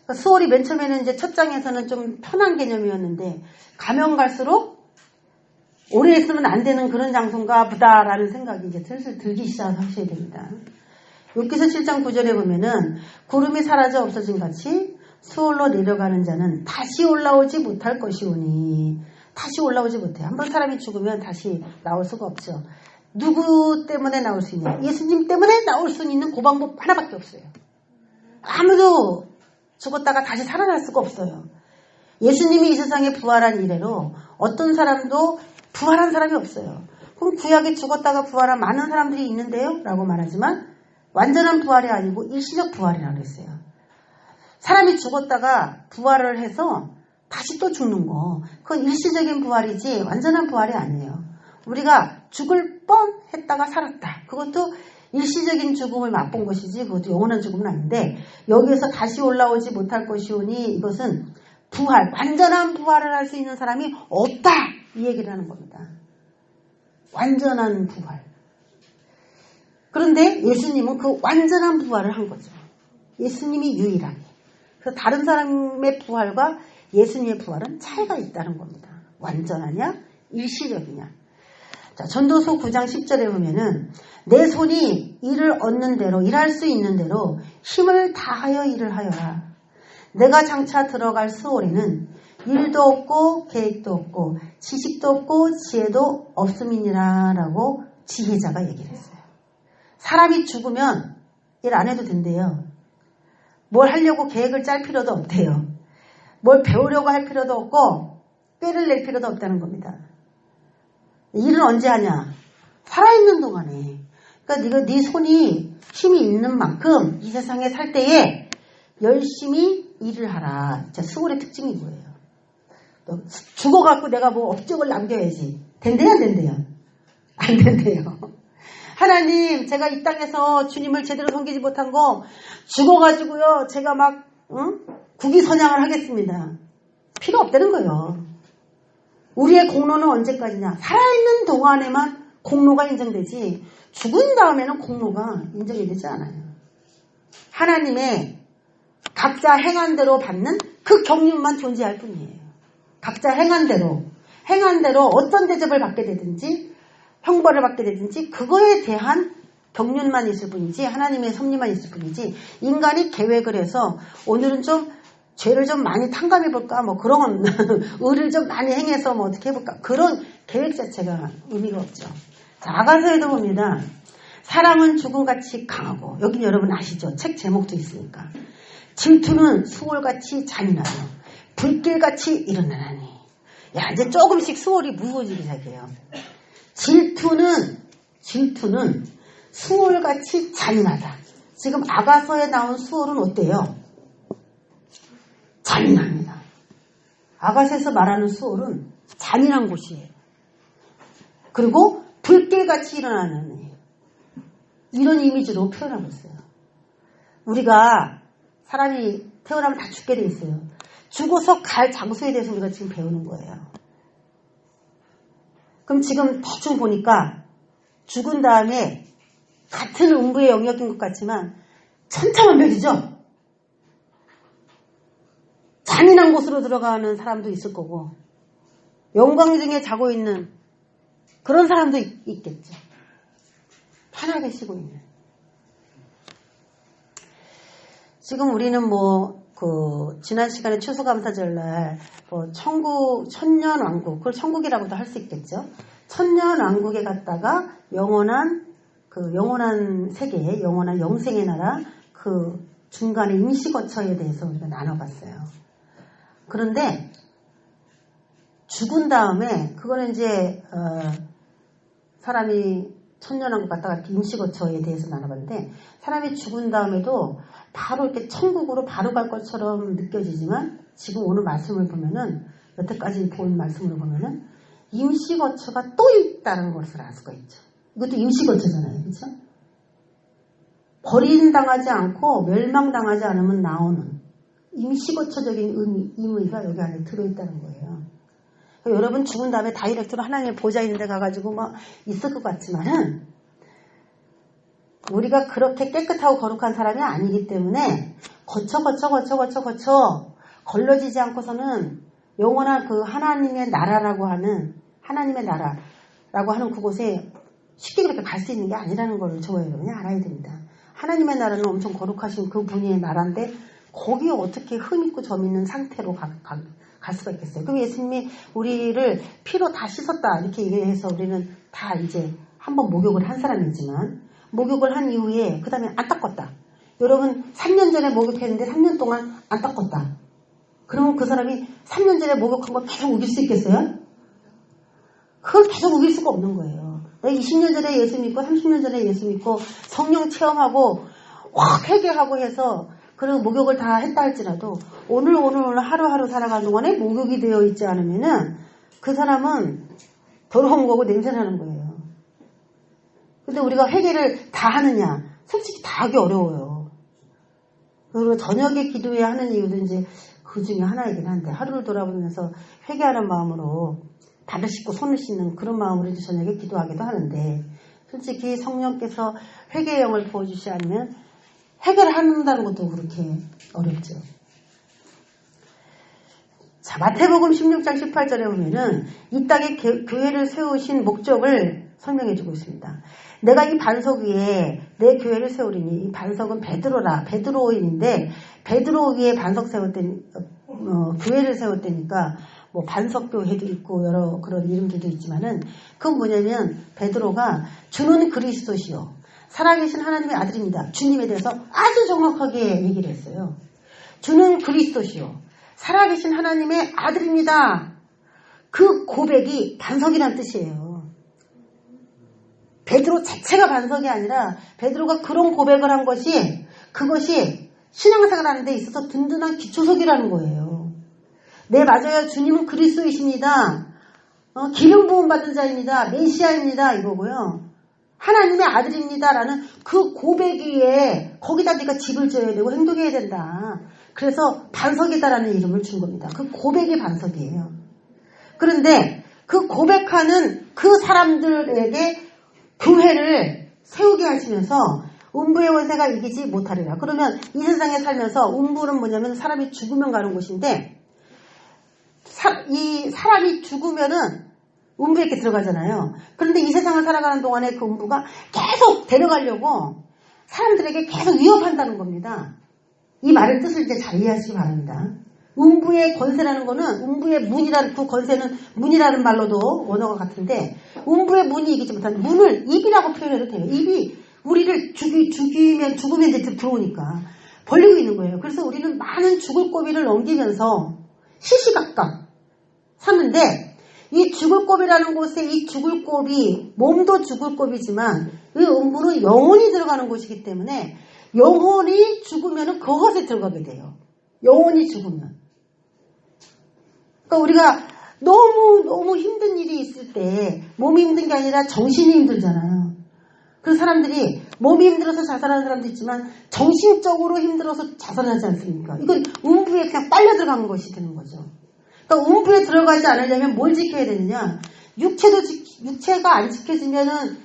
그러니까 수월이 맨 처음에는 이제 첫 장에서는 좀 편한 개념이었는데, 가면 갈수록 오래 있으면 안 되는 그런 장소인가 보다라는 생각이 이제 슬슬 들기 시작하셔야 됩니다. 욥기서 7장 9절에 보면은 구름이 사라져 없어진 같이 수월로 내려가는 자는 다시 올라오지 못할 것이오니, 다시 올라오지 못해. 한번 사람이 죽으면 다시 나올 수가 없죠. 누구 때문에 나올 수 있냐? 예수님 때문에 나올 수 있는 그 방법 하나밖에 없어요. 아무도 죽었다가 다시 살아날 수가 없어요. 예수님이 이 세상에 부활한 이래로 어떤 사람도 부활한 사람이 없어요. 그럼 구약에 죽었다가 부활한 많은 사람들이 있는데요? 라고 말하지만 완전한 부활이 아니고 일시적 부활이라고 했어요. 사람이 죽었다가 부활을 해서 다시 또 죽는 거, 그건 일시적인 부활이지 완전한 부활이 아니에요. 우리가 죽을 뻔했다가 살았다. 그것도 일시적인 죽음을 맛본 것이지 그것도 영원한 죽음은 아닌데, 여기에서 다시 올라오지 못할 것이오니 이것은 부활, 완전한 부활을 할 수 있는 사람이 없다, 이 얘기를 하는 겁니다. 완전한 부활. 그런데 예수님은 그 완전한 부활을 한 거죠. 예수님이 유일하게. 그래서 다른 사람의 부활과 예수님의 부활은 차이가 있다는 겁니다. 완전하냐? 일시적이냐? 자, 전도서 9장 10절에 보면은 내 손이 일을 얻는 대로, 일할 수 있는 대로 힘을 다하여 일을 하여라. 내가 장차 들어갈 수월에는 일도 없고 계획도 없고 지식도 없고 지혜도 없음이니라 라고 지혜자가 얘기를 했어요. 사람이 죽으면 일 안 해도 된대요. 뭘 하려고 계획을 짤 필요도 없대요. 뭘 배우려고 할 필요도 없고 꾀를 낼 필요도 없다는 겁니다. 일은 언제 하냐? 살아있는 동안에. 그러니까 네 손이 힘이 있는 만큼 이 세상에 살 때에 열심히 일을 하라. 자, 수월의 특징이 뭐예요? 죽어갖고 내가 뭐 업적을 남겨야지. 된대요, 안 된대요? 안 된대요. 하나님, 제가 이 땅에서 주님을 제대로 섬기지 못한 거 죽어가지고요, 제가 막 국위선양을 하겠습니다. 필요 없다는 거예요. 우리의 공로는 언제까지냐? 살아있는 동안에만 공로가 인정되지 죽은 다음에는 공로가 인정이 되지 않아요. 하나님의 각자 행한 대로 받는 그 경륜만 존재할 뿐이에요. 각자 행한 대로 어떤 대접을 받게 되든지 형벌을 받게 되든지 그거에 대한 경륜만 있을 뿐이지 하나님의 섭리만 있을 뿐이지, 인간이 계획을 해서 오늘은 좀 죄를 좀 많이 탕감해볼까 뭐 그런 의를 좀 많이 행해서 뭐 어떻게 해볼까, 그런 계획 자체가 의미가 없죠. 자, 아가서에도 봅니다. 사랑은 죽음같이 강하고, 여기 여러분 아시죠? 책 제목도 있으니까. 질투는 수월같이 잔인하며 불길같이 일어나나니. 야, 이제 조금씩 수월이 무거워지기 시작해요. 질투는 수월같이 잔인하다. 지금 아가서에 나온 수월은 어때요? 잔인합니다. 아가서에서 말하는 수월은 잔인한 곳이에요. 그리고 불길같이 일어나는 이런 이미지로 표현하고 있어요. 우리가 사람이 태어나면 다 죽게 돼 있어요. 죽어서 갈 장소에 대해서 우리가 지금 배우는 거예요. 그럼 지금 대충 보니까 죽은 다음에 같은 음부의 영역인 것 같지만 천차만별이죠. 잔인한 곳으로 들어가는 사람도 있을 거고 영광 중에 자고 있는 그런 사람도 있겠죠. 편하게 쉬고 있는. 지금 우리는 지난 시간에 추수감사절날 천년왕국, 그걸 천국이라고도 할 수 있겠죠. 천년왕국에 갔다가 영원한 그 영원한 세계, 영원한 영생의 나라, 그 중간에 임시거처에 대해서 우리가 나눠봤어요. 그런데 죽은 다음에 그거는 이제 사람이 천년왕국 갔다가 임시거처에 대해서 나눠봤는데, 사람이 죽은 다음에도 바로 이렇게 천국으로 바로 갈 것처럼 느껴지지만, 지금 오늘 말씀을 보면은, 여태까지 본 말씀으로 보면은 임시거처가 또 있다는 것을 알 수가 있죠. 이것도 임시거처잖아요, 그렇죠? 버림당하지 않고 멸망당하지 않으면 나오는 임시거처적인 의미가 여기 안에 들어있다는 거예요. 그러니까 여러분 죽은 다음에 다이렉트로 하나님의 보좌 있는 데 가가지고 막 있을 것 같지만은, 우리가 그렇게 깨끗하고 거룩한 사람이 아니기 때문에 거쳐 걸러지지 않고서는 영원한 그 하나님의 나라라고 하는 그곳에 쉽게 그렇게 갈 수 있는 게 아니라는 걸 저와 여러분이 알아야 됩니다. 하나님의 나라는 엄청 거룩하신 그 분의 나라인데, 거기에 어떻게 흠 있고 점 있는 상태로 갈 수가 있겠어요. 그럼 예수님이 우리를 피로 다 씻었다 이렇게 얘기해서 우리는 다 이제 한번 목욕을 한 사람이지만, 목욕을 한 이후에 그 다음에 안 닦았다. 여러분 3년 전에 목욕했는데 3년 동안 안 닦았다. 그러면 그 사람이 3년 전에 목욕한 걸 계속 우길 수 있겠어요? 그걸 계속 우길 수가 없는 거예요. 20년 전에 예수 믿고 30년 전에 예수 믿고 성령 체험하고 확 회개하고 해서 그리고 목욕을 다 했다 할지라도 오늘 하루하루 살아가는 동안에 목욕이 되어 있지 않으면은 그 사람은 더러운 거고 냄새나는 거예요. 근데 우리가 회개를 다 하느냐? 솔직히 다 하기 어려워요. 그리고 저녁에 기도해야 하는 이유도 이제 그 중에 하나이긴 한데, 하루를 돌아보면서 회개하는 마음으로 발을 씻고 손을 씻는 그런 마음으로 이제 저녁에 기도하기도 하는데, 솔직히 성령께서 회개의 영을 부어주시지 않으면 회개를 한다는 것도 그렇게 어렵죠. 자, 마태복음 16장 18절에 보면은 이 땅에 교회를 세우신 목적을 설명해주고 있습니다. 내가 이 반석 위에 내 교회를 세우리니, 이 반석은 베드로인인데 베드로 위에 반석 교회를 세울 때니까 뭐 반석교회도 있고 여러 그런 이름들도 있지만은, 그건 뭐냐면 베드로가 주는 그리스도시요 살아계신 하나님의 아들입니다. 주님에 대해서 아주 정확하게 얘기를 했어요. 주는 그리스도시요 살아계신 하나님의 아들입니다. 그 고백이 반석이란 뜻이에요. 베드로 자체가 반석이 아니라 베드로가 그런 고백을 한 것이, 그것이 신앙생활 하는 데 있어서 든든한 기초석이라는 거예요. 네, 맞아요. 주님은 그리스도이십니다. 기름 부음 받은 자입니다. 메시아입니다. 이거고요. 하나님의 아들입니다. 라는 그 고백 위에 거기다 네가 집을 지어야 되고 행동해야 된다. 그래서 반석이다라는 이름을 준 겁니다. 그 고백이 반석이에요. 그런데 그 고백하는 그 사람들에게 교회를 세우게 하시면서 음부의 원세가 이기지 못하리라. 그러면 이 세상에 살면서 음부는 뭐냐면 사람이 죽으면 가는 곳인데, 이 사람이 죽으면은 음부에 이렇게 들어가잖아요. 그런데 이 세상을 살아가는 동안에 그 음부가 계속 데려가려고 사람들에게 계속 위협한다는 겁니다. 이 말의 뜻을 이제 잘 이해하시기 바랍니다. 음부의 권세라는 거는, 음부의 문이라는 그 권세는 문이라는 말로도 원어가 같은데, 음부의 문이 이기지 못하는 문을 입이라고 표현해도 돼요. 입이 우리를 죽으면 이제 들어오니까 벌리고 있는 거예요. 그래서 우리는 많은 죽을 고비를 넘기면서 시시각각 사는데, 이 죽을 고비라는 곳에 이 죽을 고비, 몸도 죽을 고비지만 이 음부는 영혼이 들어가는 곳이기 때문에 영혼이 죽으면 그것에 들어가게 돼요. 영혼이 죽으면. 그러니까 우리가 너무 힘든 일이 있을 때 몸이 힘든 게 아니라 정신이 힘들잖아요. 그 사람들이 몸이 힘들어서 자살하는 사람도 있지만 정신적으로 힘들어서 자살하지 않습니까? 이건 음부에 그냥 빨려 들어가는 것이 되는 거죠. 그러니까 음부에 들어가지 않으려면 뭘 지켜야 되느냐? 육체가 안 지켜지면은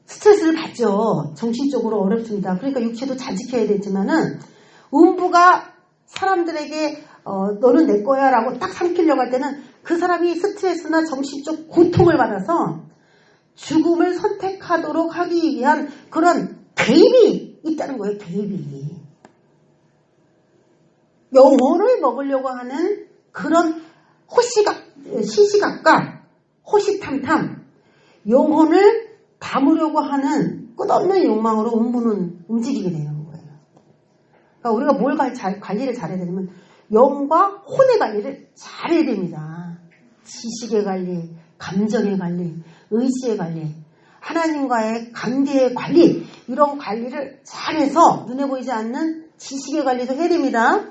스트레스를 받죠. 정신적으로 어렵습니다. 그러니까 육체도 잘 지켜야 되지만은, 음부가 사람들에게 너는 내 거야 라고 딱 삼키려고 할 때는 그 사람이 스트레스나 정신적 고통을 받아서 죽음을 선택하도록 하기 위한 그런 개입이 있다는 거예요. 개입이. 영혼을 먹으려고 하는 그런 시시각각, 호시탐탐, 영혼을 담으려고 하는 끝없는 욕망으로 음부는 움직이게 되는 거예요. 그러니까 우리가 뭘 관리를 잘해야 되냐면 영과 혼의 관리를 잘해야 됩니다. 지식의 관리, 감정의 관리, 의지의 관리, 하나님과의 관계의 관리, 이런 관리를 잘해서 눈에 보이지 않는 지식의 관리도 해야 됩니다.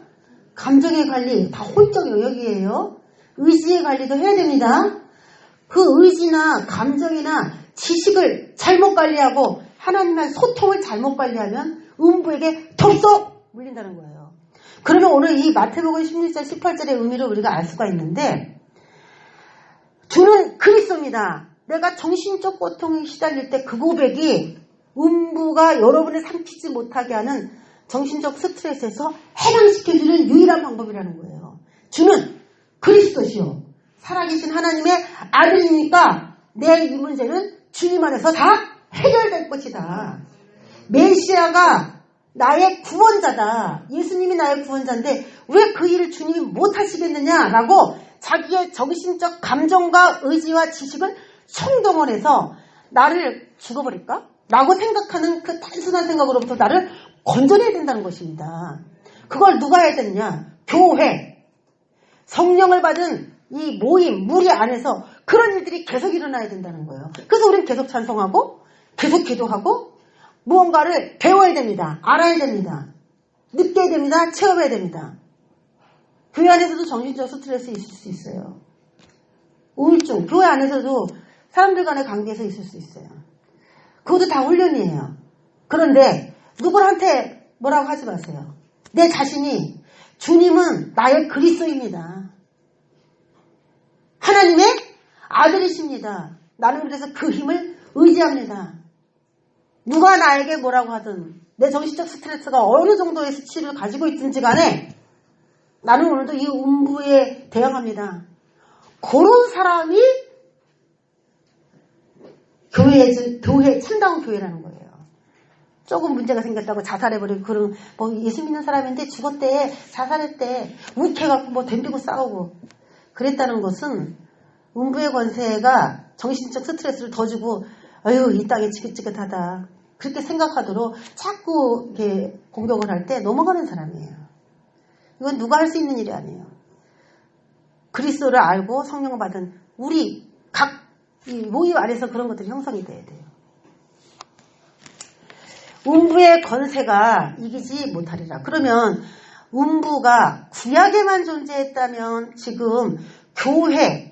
감정의 관리, 다 혼적 영역이에요. 의지의 관리도 해야 됩니다. 그 의지나 감정이나 지식을 잘못 관리하고 하나님과의 소통을 잘못 관리하면 음부에게 덥석 물린다는 거예요. 그러면 오늘 이 마태복음 16장 18절의 의미를 우리가 알 수가 있는데, 주는 그리스도입니다. 내가 정신적 고통에 시달릴 때 그 고백이 음부가 여러분을 삼키지 못하게 하는 정신적 스트레스에서 해방시켜주는 유일한 방법이라는 거예요. 주는 그리스도시요, 살아계신 하나님의 아들이니까 내 이 문제는 주님 안에서 다 해결될 것이다. 메시아가 나의 구원자다. 예수님이 나의 구원자인데 왜 그 일을 주님이 못하시겠느냐라고 자기의 정신적 감정과 의지와 지식을 총동원해서 나를 죽어버릴까? 라고 생각하는 그 단순한 생각으로부터 나를 건져내야 된다는 것입니다. 그걸 누가 해야 되느냐? 교회, 성령을 받은 이 모임, 무리 안에서 그런 일들이 계속 일어나야 된다는 거예요. 그래서 우리는 계속 찬송하고 계속 기도하고 무언가를 배워야 됩니다. 알아야 됩니다. 느껴야 됩니다. 체험해야 됩니다. 교회 안에서도 정신적 스트레스 있을 수 있어요. 우울증, 교회 안에서도 사람들 간의 관계에서 있을 수 있어요. 그것도 다 훈련이에요. 그런데 누구한테 뭐라고 하지 마세요. 내 자신이 주님은 나의 그리스도입니다. 하나님의 아들이십니다. 나는 그래서 그 힘을 의지합니다. 누가 나에게 뭐라고 하든 내 정신적 스트레스가 어느 정도의 수치를 가지고 있든지 간에 나는 오늘도 이 음부에 대항합니다. 그런 사람이 교회, 참다운 교회라는 거예요. 조금 문제가 생겼다고 자살해버리고, 그런, 예수 믿는 사람인데 죽었대, 자살했대, 욱해갖고 덤비고 싸우고. 그랬다는 것은 음부의 권세가 정신적 스트레스를 더 주고, 아유, 이 땅이 지긋지긋하다. 그렇게 생각하도록 자꾸 이렇게 공격을 할 때 넘어가는 사람이에요. 이건 누가 할 수 있는 일이 아니에요. 그리스도를 알고 성령을 받은 우리 각 이 모임 안에서 그런 것들이 형성이 돼야 돼요. 음부의 권세가 이기지 못하리라. 그러면 음부가 구약에만 존재했다면 지금 교회를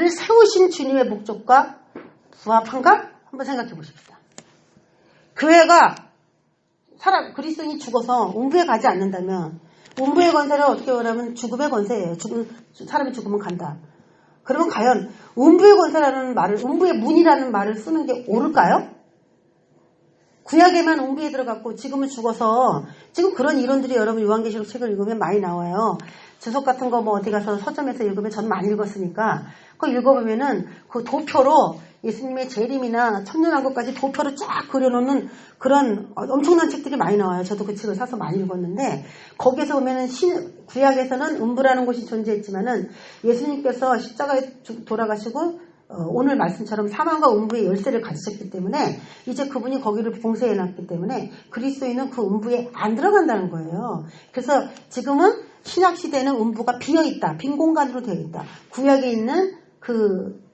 세우신 주님의 목적과 부합한가? 한번 생각해 보십시다. 교회가 그리스도인이 죽어서 음부에 가지 않는다면, 음부의 권세를 어떻게 원하면 죽음의 권세예요. 사람이 죽으면 간다. 그러면 과연 음부의 권세라는 말을, 음부의 문이라는 말을 쓰는 게 옳을까요? 구약에만 음부에 들어갔고 지금은 죽어서, 지금 그런 이론들이 여러분 요한계시록 책을 읽으면 많이 나와요. 주석 같은 거 어디 가서 서점에서 읽으면 저는 많이 읽었으니까 그거 읽어보면은 그 도표로 예수님의 재림이나 천년왕국까지 도표로 쫙 그려놓는 그런 엄청난 책들이 많이 나와요. 저도 그 책을 사서 많이 읽었는데, 거기에서 보면은 구약에서는 음부라는 곳이 존재했지만은 예수님께서 십자가에 돌아가시고 오늘 말씀처럼 사망과 음부의 열쇠를 가지셨기 때문에 이제 그분이 거기를 봉쇄해놨기 때문에 그리스도인은 그 음부에 안 들어간다는 거예요. 그래서 지금은 신약시대에는 음부가 비어있다. 빈 공간으로 되어 있다. 구약에 있는 그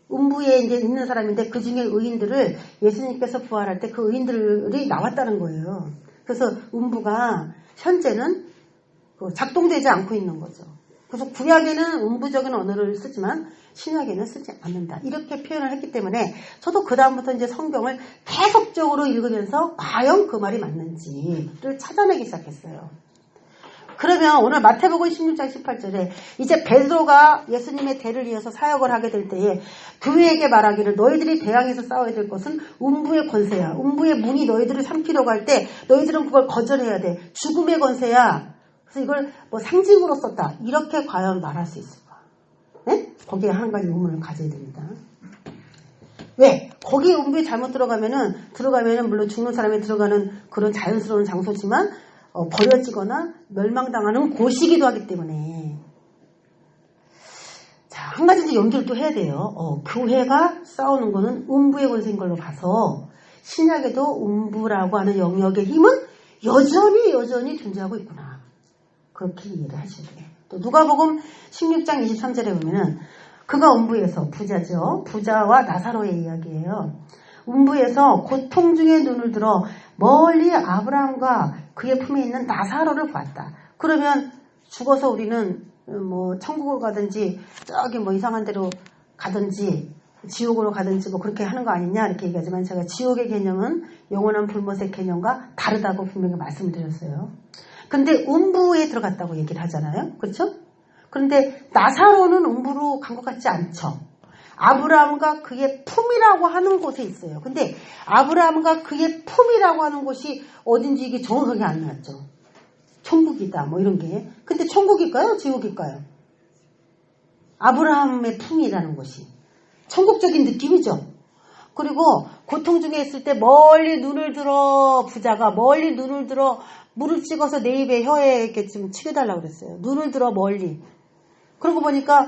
음부에 이제 있는 사람인데 그 중에 의인들을 예수님께서 부활할 때 그 의인들이 나왔다는 거예요. 그래서 음부가 현재는 작동되지 않고 있는 거죠. 그래서 구약에는 음부적인 언어를 쓰지만 신약에는 쓰지 않는다. 이렇게 표현을 했기 때문에 저도 그 다음부터 이제 성경을 계속적으로 읽으면서 과연 그 말이 맞는지를 찾아내기 시작했어요. 그러면 오늘 마태복음 16장 18절에 이제 베드로가 예수님의 대를 이어서 사역을 하게 될 때에 교회에게 말하기를 너희들이 대항해서 싸워야 될 것은 음부의 권세야. 음부의 문이 너희들을 삼키려고 할 때 너희들은 그걸 거절해야 돼. 죽음의 권세야. 그래서 이걸 상징으로 썼다. 이렇게 과연 말할 수 있을까? 네? 거기에 한 가지 의문을 가져야 됩니다. 왜? 거기 음부에 잘못 들어가면은 물론 죽는 사람이 들어가는 그런 자연스러운 장소지만 버려지거나 멸망당하는 곳이기도 하기 때문에. 자, 한 가지 이제 연결을 또 해야 돼요. 교회가 싸우는 거는 음부의 권세인 걸로 봐서 신약에도 음부라고 하는 영역의 힘은 여전히 존재하고 있구나. 그렇게 이해를 하셔야 돼요. 또 누가복음 16장 23절에 보면은 그가 음부에서 부자죠. 부자와 나사로의 이야기예요. 음부에서 고통 중에 눈을 들어 멀리 아브라함과 그의 품에 있는 나사로를 보았다. 그러면 죽어서 우리는 뭐 천국을 가든지 저기 뭐 이상한 데로 가든지 지옥으로 가든지 뭐 그렇게 하는 거 아니냐 이렇게 얘기하지만 제가 지옥의 개념은 영원한 불못의 개념과 다르다고 분명히 말씀을 드렸어요. 근데 음부에 들어갔다고 얘기를 하잖아요. 그렇죠? 그런데 나사로는 음부로 간 것 같지 않죠. 아브라함과 그의 품이라고 하는 곳에 있어요. 근데 아브라함과 그의 품이라고 하는 곳이 어딘지 이게 정확하게 안 나왔죠. 천국이다 뭐 이런 게. 근데 천국일까요? 지옥일까요? 아브라함의 품이라는 곳이 천국적인 느낌이죠. 그리고 고통 중에 있을 때 멀리 눈을 들어 부자가 멀리 눈을 들어 물을 찍어서 내 입에 혀에 이렇게 좀 치켜달라고 그랬어요. 눈을 들어 멀리. 그러고 보니까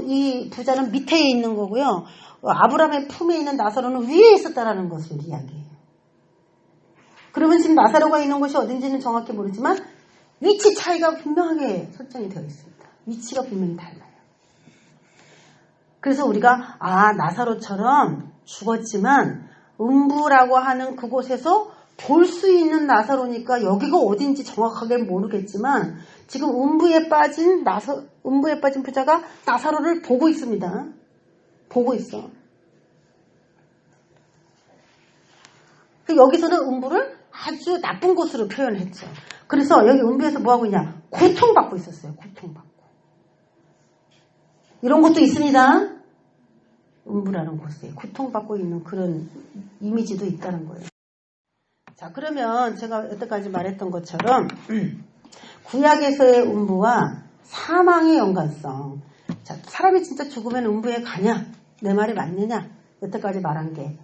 이 부자는 밑에 있는 거고요. 아브라함의 품에 있는 나사로는 위에 있었다라는 것을 이야기해요. 그러면 지금 나사로가 있는 곳이 어딘지는 정확히 모르지만 위치 차이가 분명하게 설정이 되어 있습니다. 위치가 분명히 달라요. 그래서 우리가 나사로처럼 죽었지만 음부라고 하는 그곳에서 볼 수 있는 나사로니까 여기가 어딘지 정확하게 모르겠지만 지금 음부에 빠진 부자가 나사로를 보고 있습니다. 보고 있어. 여기서는 음부를 아주 나쁜 곳으로 표현했죠. 그래서 여기 음부에서 뭐하고 있냐? 고통받고 있었어요. 고통받고. 이런 것도 있습니다. 음부라는 곳에 고통받고 있는 그런 이미지도 있다는 거예요. 자, 그러면 제가 여태까지 말했던 것처럼 구약에서의 음부와 사망의 연관성. 자, 사람이 진짜 죽으면 음부에 가냐? 내 말이 맞느냐? 여태까지 말한 게.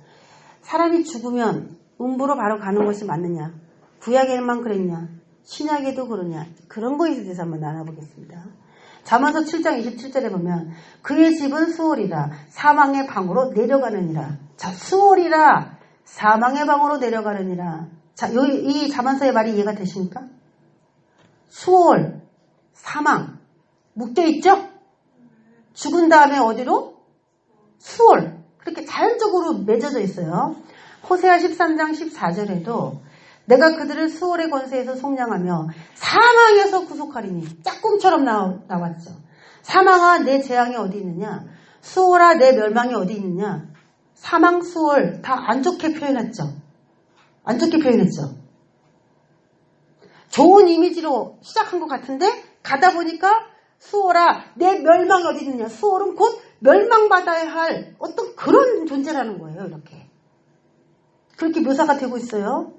사람이 죽으면 음부로 바로 가는 것이 맞느냐? 구약에만 그랬냐? 신약에도 그러냐? 그런 거에 대해서 한번 나눠보겠습니다. 잠언서 7장 27절에 보면 그의 집은 수월이라 사망의 방으로 내려가느니라. 자, 수월이라 사망의 방으로 내려가느니라. 자, 이 잠언서의 말이 이해가 되십니까? 수월, 사망, 묶여 있죠? 죽은 다음에 어디로? 수월. 그렇게 자연적으로 맺어져 있어요. 호세아 13장 14절에도 내가 그들을 수월의 권세에서 속량하며 사망에서 구속하리니 짝꿍처럼 나왔죠. 사망아 내 재앙이 어디 있느냐? 수월아 내 멸망이 어디 있느냐? 사망, 수월 다 안 좋게 표현했죠. 안 좋게 표현했죠. 좋은 이미지로 시작한 것 같은데 가다 보니까 수월아 내 멸망이 어디 있느냐? 수월은 곧 멸망받아야 할 어떤 그런 존재라는 거예요. 이렇게. 그렇게 묘사가 되고 있어요.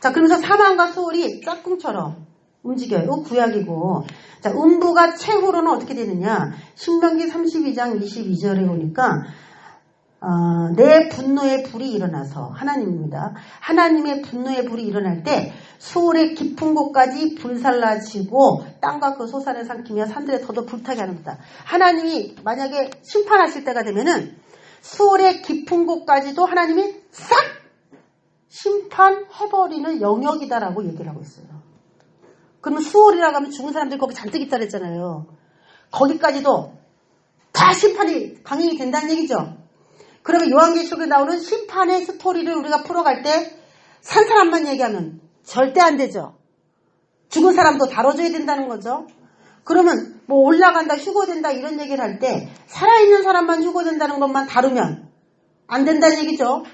자, 그러면서 사망과 수월이 짝꿍처럼 움직여요. 구약이고. 자, 음부가 최후로는 어떻게 되느냐? 신명기 32장 22절에 보니까 내 분노의 불이 일어나서 하나님입니다. 하나님의 분노의 불이 일어날 때 수월의 깊은 곳까지 불살라지고 땅과 그 소산을 삼키며 산들에 더더 불타게 하는다. 하나님이 만약에 심판하실 때가 되면은 수월의 깊은 곳까지도 하나님이 싹 심판해버리는 영역이다라고 얘기를 하고 있어요. 그러면 수월이라고 하면 죽은 사람들이 거기 잔뜩 있다 그랬잖아요. 거기까지도 다 심판이 강행이 된다는 얘기죠. 그러면 요한계시록에 나오는 심판의 스토리를 우리가 풀어갈 때 산 사람만 얘기하면 절대 안 되죠. 죽은 사람도 다뤄줘야 된다는 거죠. 그러면 뭐 올라간다, 휴거된다 이런 얘기를 할 때 살아있는 사람만 휴거된다는 것만 다루면 안 된다는 얘기죠.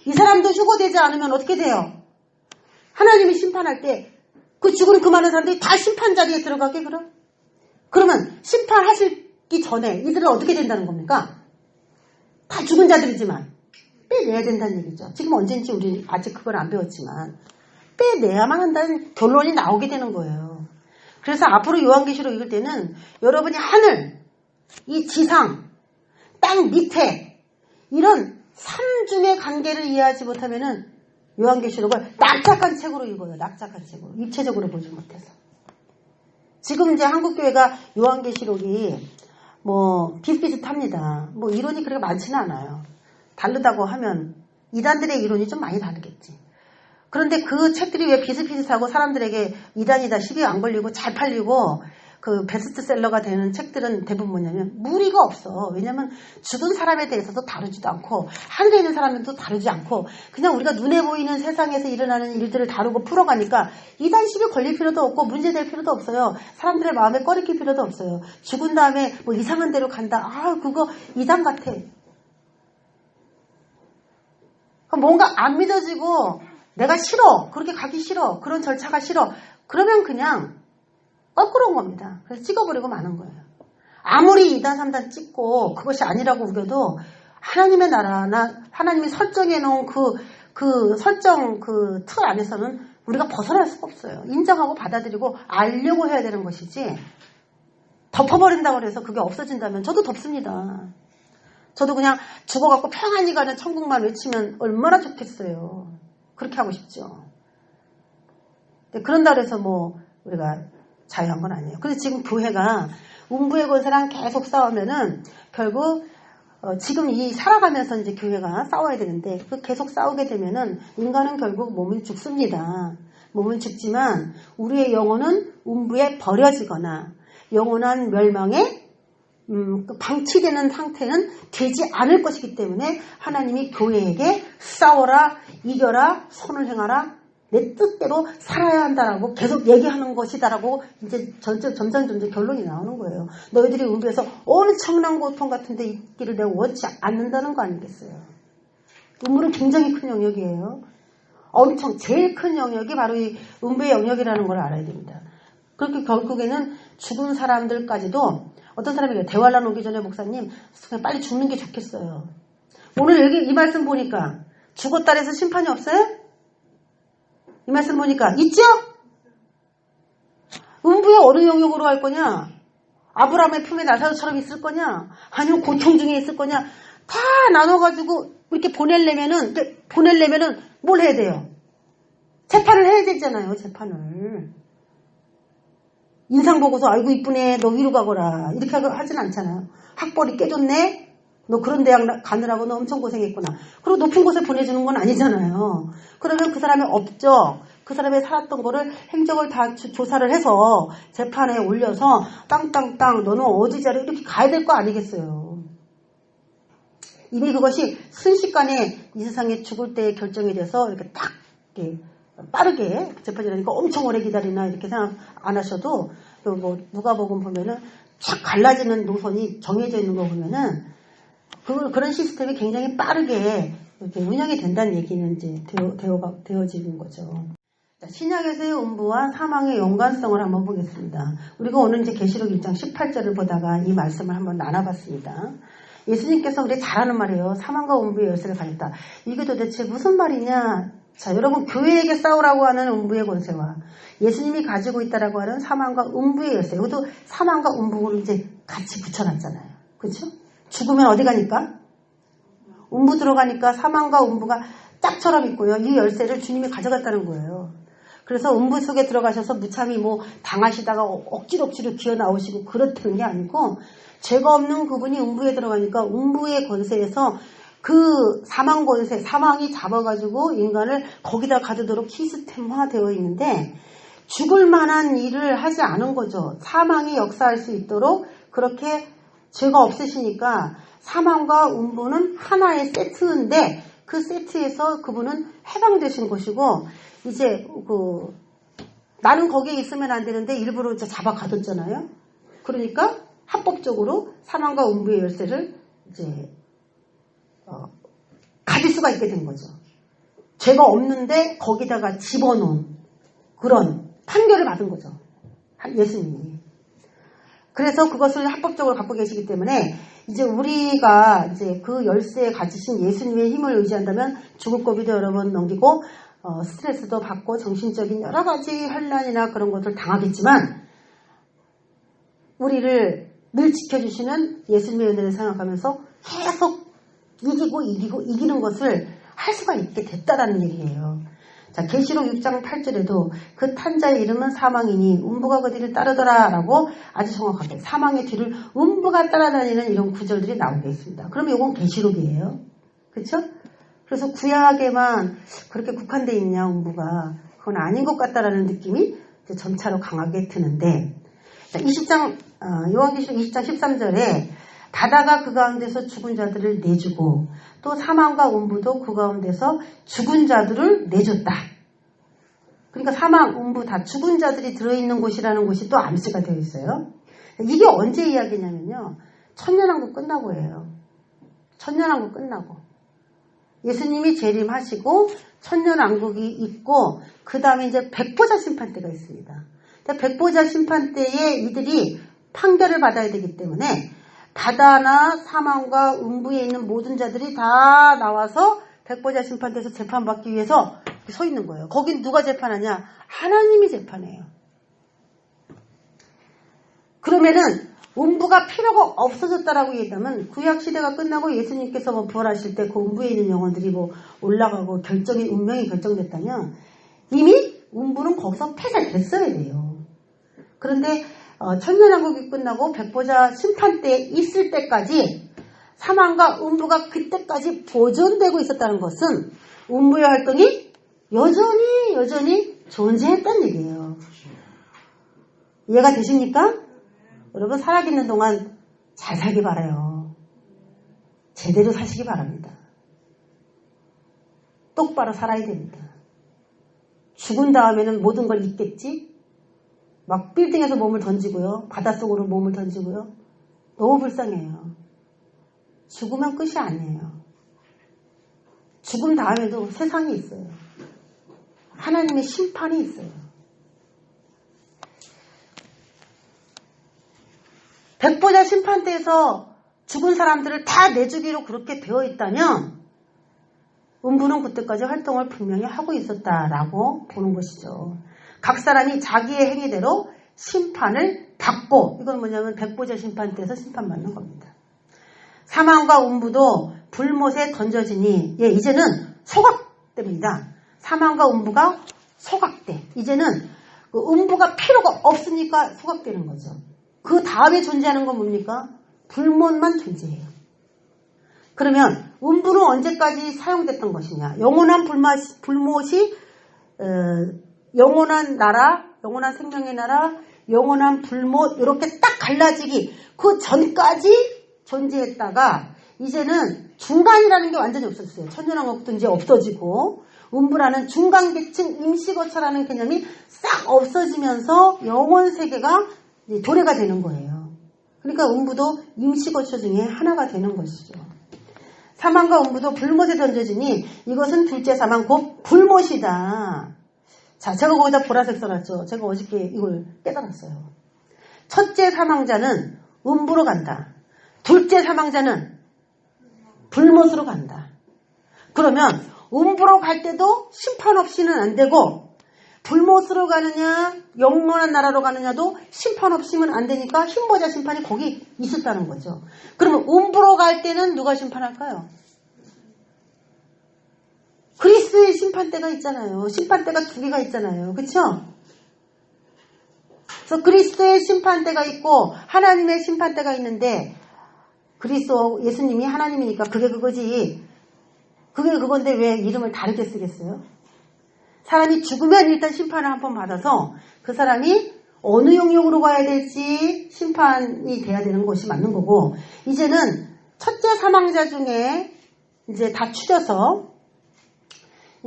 이 사람도 휴거되지 않으면 어떻게 돼요? 하나님이 심판할 때 그 죽은 그 많은 사람들이 다 심판 자리에 들어가게 그럼? 그러면 심판하시기 전에 이들은 어떻게 된다는 겁니까? 다 죽은 자들이지만 빼내야 된다는 얘기죠. 지금 언젠지 우리 아직 그걸 안 배웠지만 빼내야만 한다는 결론이 나오게 되는 거예요. 그래서 앞으로 요한계시록 읽을 때는 여러분이 하늘, 이 지상, 땅 밑에 이런 삼중의 관계를 이해하지 못하면은 요한계시록을 납작한 책으로 읽어요. 납작한 책으로. 입체적으로 보지 못해서. 지금 이제 한국교회가 요한계시록이 뭐 비슷비슷합니다. 뭐 이론이 그렇게 많지는 않아요. 다르다고 하면 이단들의 이론이 좀 많이 다르겠지. 그런데 그 책들이 왜 비슷비슷하고 사람들에게 이단이다 시비 안 걸리고 잘 팔리고 그 베스트셀러가 되는 책들은 대부분 뭐냐면 무리가 없어. 왜냐면 죽은 사람에 대해서도 다루지도 않고 하늘에 있는 사람들도 다루지 않고 그냥 우리가 눈에 보이는 세상에서 일어나는 일들을 다루고 풀어가니까 이단 시비 걸릴 필요도 없고 문제될 필요도 없어요. 사람들의 마음에 꺼리낄 필요도 없어요. 죽은 다음에 뭐 이상한 데로 간다. 아 그거 이단 같아. 뭔가 안 믿어지고 내가 싫어. 그렇게 가기 싫어. 그런 절차가 싫어. 그러면 그냥 거꾸로 온 겁니다. 그래서 찍어버리고 마는 거예요. 아무리 2단, 3단 찍고 그것이 아니라고 우겨도 하나님의 나라나 하나님이 설정해 놓은 그 설정 그 틀 안에서는 우리가 벗어날 수가 없어요. 인정하고 받아들이고 알려고 해야 되는 것이지 덮어버린다고 해서 그게 없어진다면 저도 덮습니다. 저도 그냥 죽어갖고 평안히 가는 천국만 외치면 얼마나 좋겠어요. 그렇게 하고 싶죠. 그런다 그래서 뭐 우리가 자유한 건 아니에요. 그래서 지금 교회가 운부의 권세랑 계속 싸우면은 결국 지금 이 살아가면서 이제 교회가 싸워야 되는데 그 계속 싸우게 되면은 인간은 결국 몸은 죽습니다. 몸은 죽지만 우리의 영혼은 운부에 버려지거나 영원한 멸망에 방치되는 상태는 되지 않을 것이기 때문에 하나님이 교회에게 싸워라, 이겨라, 선을 행하라, 내 뜻대로 살아야 한다라고 계속 얘기하는 것이다라고 이제 점점 결론이 나오는 거예요. 너희들이 운부에서 엄청난 고통 같은 데 있기를 내가 원치 않는다는 거 아니겠어요. 운부는 굉장히 큰 영역이에요. 제일 큰 영역이 바로 이 운부의 영역이라는 걸 알아야 됩니다. 그렇게 결국에는 죽은 사람들까지도 어떤 사람이 대환란 오기 전에 목사님 그냥 빨리 죽는 게 좋겠어요. 오늘 여기 이 말씀 보니까 죽었다 해서 심판이 없어요? 이 말씀 보니까 있죠? 운부의 어느 영역으로 갈 거냐? 아브라함의 품에 나사로처럼 있을 거냐? 아니면 고통 중에 있을 거냐? 다 나눠가지고 이렇게 보내려면은 뭘 해야 돼요? 재판을 해야 되잖아요. 재판을. 인상 보고서 아이고 이쁘네 너 위로 가거라 이렇게 하진 않잖아요. 학벌이 깨졌네? 너 그런 대학 가느라고 너 엄청 고생했구나. 그리고 높은 곳에 보내주는 건 아니잖아요. 그러면 그 사람의 업적, 그 사람이 살았던 거를 행적을 다 조사를 해서 재판에 올려서 땅땅땅 너는 어디 자리 이렇게 가야 될 거 아니겠어요. 이미 그것이 순식간에 이 세상에 죽을 때 결정이 돼서 이렇게 딱 이렇게 빠르게 재판이라니까 엄청 오래 기다리나 이렇게 생각 안 하셔도 뭐 누가복음 보면은 쫙 갈라지는 노선이 정해져 있는 거 보면은 그런 시스템이 굉장히 빠르게 이렇게 운영이 된다는 얘기는 이제 되어지는 거죠. 신약에서의 운부와 사망의 연관성을 한번 보겠습니다. 우리가 오늘 이제 계시록 1장 18절을 보다가 이 말씀을 한번 나눠봤습니다. 예수님께서 우리 잘 아는 말이에요. 사망과 운부의 열쇠를 가졌다. 이게 도대체 무슨 말이냐? 자, 여러분 교회에게 싸우라고 하는 운부의 권세와 예수님이 가지고 있다라고 하는 사망과 운부의 열쇠. 이것도 사망과 운부를 이제 같이 붙여놨잖아요. 그렇죠? 죽으면 어디 가니까? 운부 들어가니까 사망과 운부가 짝처럼 있고요. 이 열쇠를 주님이 가져갔다는 거예요. 그래서 운부 속에 들어가셔서 무참히 뭐 당하시다가 억지로 기어 나오시고 그렇다는 게 아니고 죄가 없는 그분이 운부에 들어가니까 운부의 권세에서 그 사망 권세, 사망이 잡아가지고 인간을 거기다 가두도록 시스템화 되어 있는데 죽을 만한 일을 하지 않은 거죠. 사망이 역사할 수 있도록 그렇게 죄가 없으시니까 사망과 운부는 하나의 세트인데 그 세트에서 그분은 해방되신 것이고 이제 나는 거기에 있으면 안 되는데 일부러 이제 잡아 가뒀잖아요. 그러니까 합법적으로 사망과 운부의 열쇠를 이제 가질 수가 있게 된 거죠. 죄가 없는데 거기다가 집어넣은 그런 판결을 받은 거죠. 예수님이. 그래서 그것을 합법적으로 갖고 계시기 때문에 이제 우리가 이제 그 열쇠에 가지신 예수님의 힘을 의지한다면 죽을 고비도 여러 번 넘기고 스트레스도 받고 정신적인 여러 가지 혼란이나 그런 것들 당하겠지만 우리를 늘 지켜주시는 예수님의 은혜를 생각하면서 계속 이기는 것을 할 수가 있게 됐다라는 얘기예요. 자, 계시록 6장 8절에도 그 탄자의 이름은 사망이니 음부가 그 뒤를 따르더라 라고 아주 정확하게 사망의 뒤를 음부가 따라다니는 이런 구절들이 나오게 있습니다. 그러면 이건 계시록이에요. 그렇죠? 그래서 구약에만 그렇게 국한되어 있냐 음부가 그건 아닌 것 같다라는 느낌이 점차로 강하게 드는데 자, 요한계시록 20장 13절에 바다가 그 가운데서 죽은 자들을 내주고 또 사망과 음부도 그 가운데서 죽은 자들을 내줬다. 그러니까 사망, 음부 다 죽은 자들이 들어있는 곳이라는 곳이 또 암시가 되어 있어요. 이게 언제 이야기냐면요. 천년왕국 끝나고예요. 천년왕국 끝나고. 예수님이 재림하시고 천년왕국이 있고 그 다음에 이제 백보자 심판 때가 있습니다. 백보자 심판 때에 이들이 판결을 받아야 되기 때문에 바다나 사망과 음부에 있는 모든 자들이 다 나와서 백보자 심판대에서 재판받기 위해서 서 있는 거예요. 거긴 누가 재판하냐? 하나님이 재판해요. 그러면은 음부가 필요가 없어졌다라고 얘기하면 구약시대가 끝나고 예수님께서 뭐 부활하실 때 그 음부에 있는 영혼들이 뭐 올라가고 운명이 결정됐다면 이미 음부는 거기서 폐쇄됐어야 돼요. 그런데 천년왕국이 끝나고 백보자 심판 때 있을 때까지 사망과 음부가 그때까지 보존되고 있었다는 것은 음부의 활동이 여전히 존재했다는 얘기예요. 이해가 되십니까? 여러분 살아있는 동안 잘 살기 바라요. 제대로 사시기 바랍니다. 똑바로 살아야 됩니다. 죽은 다음에는 모든 걸 잊겠지? 막 빌딩에서 몸을 던지고요. 바닷속으로 몸을 던지고요. 너무 불쌍해요. 죽으면 끝이 아니에요. 죽음 다음에도 세상이 있어요. 하나님의 심판이 있어요. 백보자 심판대에서 죽은 사람들을 다 내주기로 그렇게 되어 있다면 음부는 그때까지 활동을 분명히 하고 있었다라고 보는 것이죠. 각 사람이 자기의 행위대로 심판을 받고 이건 뭐냐면 백보자 심판대에서 심판받는 겁니다. 사망과 음부도 불못에 던져지니 이제는 소각됩니다. 사망과 음부가 소각돼. 이제는 그 음부가 필요가 없으니까 소각되는 거죠. 그 다음에 존재하는 건 뭡니까? 불못만 존재해요. 그러면 음부는 언제까지 사용됐던 것이냐? 영원한 불못이 영원한 나라, 영원한 생명의 나라, 영원한 불못 이렇게 딱 갈라지기 그 전까지 존재했다가 이제는 중간이라는 게 완전히 없어졌어요. 천년왕국도 이제 없어지고 음부라는 중간계층 임시거처라는 개념이 싹 없어지면서 영원 세계가 도래가 되는 거예요. 그러니까 음부도 임시거처 중에 하나가 되는 것이죠. 사망과 음부도 불못에 던져지니 이것은 둘째 사망 곧 불못이다. 자, 제가 거기다 보라색 써놨죠. 제가 어저께 이걸 깨달았어요. 첫째 사망자는 음부로 간다. 둘째 사망자는 불못으로 간다. 그러면 음부로 갈 때도 심판 없이는 안 되고 불못으로 가느냐 영원한 나라로 가느냐도 심판 없이는 안 되니까 흰보자 심판이 거기 있었다는 거죠. 그러면 음부로 갈 때는 누가 심판할까요? 그리스도의 심판대가 있잖아요. 심판대가 두 개가 있잖아요. 그렇죠? 그래서 그리스도의 심판대가 있고 하나님의 심판대가 있는데 그리스도 예수님이 하나님이니까 그게 그거지. 그게 그건데 왜 이름을 다르게 쓰겠어요? 사람이 죽으면 일단 심판을 한 번 받아서 그 사람이 어느 영역으로 가야 될지 심판이 돼야 되는 것이 맞는 거고 이제는 첫째 사망자 중에 이제 다 추려서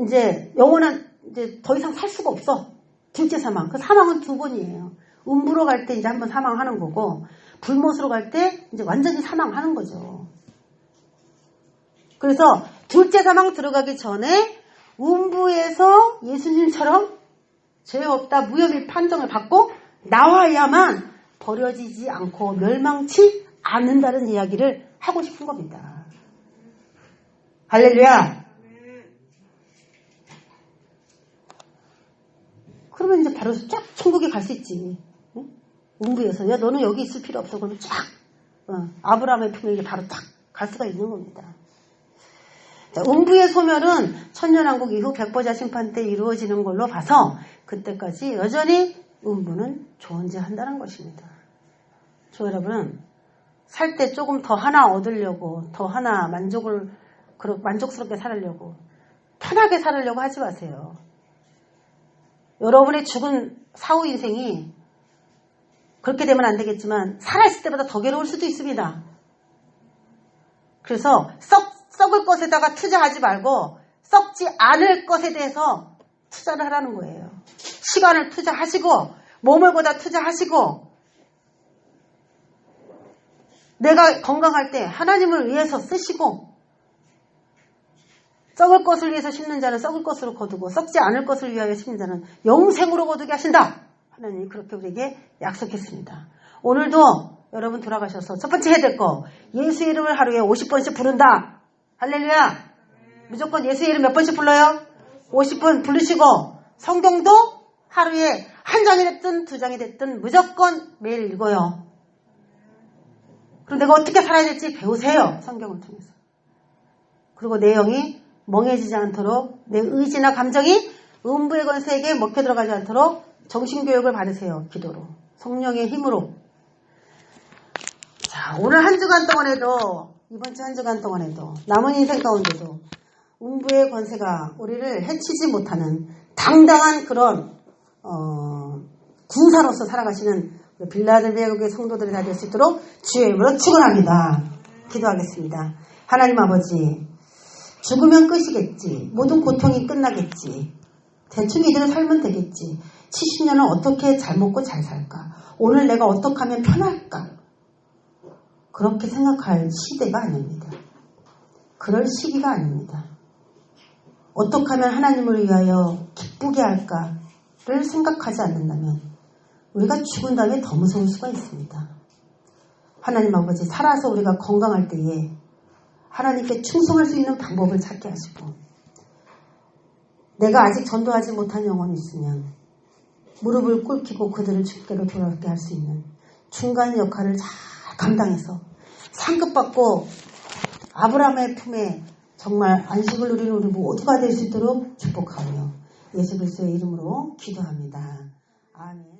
이제 영원한 이제 더 이상 살 수가 없어. 둘째 사망. 그 사망은 두 번이에요. 음부로 갈 때 이제 한 번 사망하는 거고 불못으로 갈 때 이제 완전히 사망하는 거죠. 그래서 둘째 사망 들어가기 전에 음부에서 예수님처럼 죄 없다 무혐의 판정을 받고 나와야만 버려지지 않고 멸망치 않는다는 이야기를 하고 싶은 겁니다. 할렐루야. 그러면 이제 바로 쫙 천국에 갈 수 있지. 응? 음부에서 야 너는 여기 있을 필요 없어. 그러면 쫙 아브라함의 품에게 바로 딱 갈 수가 있는 겁니다. 음부의 소멸은 천년왕국 이후 백보자 심판 때 이루어지는 걸로 봐서 그때까지 여전히 음부는 존재한다는 것입니다. 저 여러분, 살 때 조금 더 하나 얻으려고, 더 하나 만족스럽게 살으려고, 편하게 살으려고 하지 마세요. 여러분의 죽은 사후 인생이 그렇게 되면 안 되겠지만 살아있을 때보다 더 괴로울 수도 있습니다. 그래서 썩을 것에다가 투자하지 말고 썩지 않을 것에 대해서 투자를 하라는 거예요. 시간을 투자하시고 몸을 거다 투자하시고 내가 건강할 때 하나님을 위해서 쓰시고 썩을 것을 위해서 심는 자는 썩을 것으로 거두고 썩지 않을 것을 위하여 심는 자는 영생으로 거두게 하신다. 하나님이 그렇게 우리에게 약속했습니다. 오늘도 여러분 돌아가셔서 첫 번째 해야 될 거 예수 이름을 하루에 50번씩 부른다. 할렐루야. 무조건 예수 이름 몇 번씩 불러요? 50번 부르시고 성경도 하루에 한 장이 됐든 두 장이 됐든 무조건 매일 읽어요. 그럼 내가 어떻게 살아야 될지 배우세요. 성경을 통해서. 그리고 내 영이 멍해지지 않도록 내 의지나 감정이 음부의 권세에게 먹혀 들어가지 않도록 정신교육을 받으세요. 기도로. 성령의 힘으로. 자, 오늘 한 주간 동안에도 이번 주 한 주간 동안에도 남은 인생 가운데도 음부의 권세가 우리를 해치지 못하는 당당한 그런 군사로서 살아가시는 빌라델비아 교회 성도들이 다 될 수 있도록 주의 이름으로 축원합니다. 기도하겠습니다. 하나님 아버지, 죽으면 끝이겠지. 모든 고통이 끝나겠지. 대충 이대로 살면 되겠지. 70년은 어떻게 잘 먹고 잘 살까? 오늘 내가 어떻게 하면 편할까? 그렇게 생각할 시대가 아닙니다. 그럴 시기가 아닙니다. 어떻게 하면 하나님을 위하여 기쁘게 할까를 생각하지 않는다면 우리가 죽은 다음에 더 무서울 수가 있습니다. 하나님 아버지, 살아서 우리가 건강할 때에 하나님께 충성할 수 있는 방법을 찾게 하시고 내가 아직 전도하지 못한 영혼이 있으면 무릎을 꿇히고 그들을 주께로 돌아오게 할 수 있는 중간 역할을 잘 감당해서 상급받고 아브라함의 품에 정말 안식을 누리는 우리 모두가 될 수 있도록 축복하며 예수 그리스도의 이름으로 기도합니다. 아멘.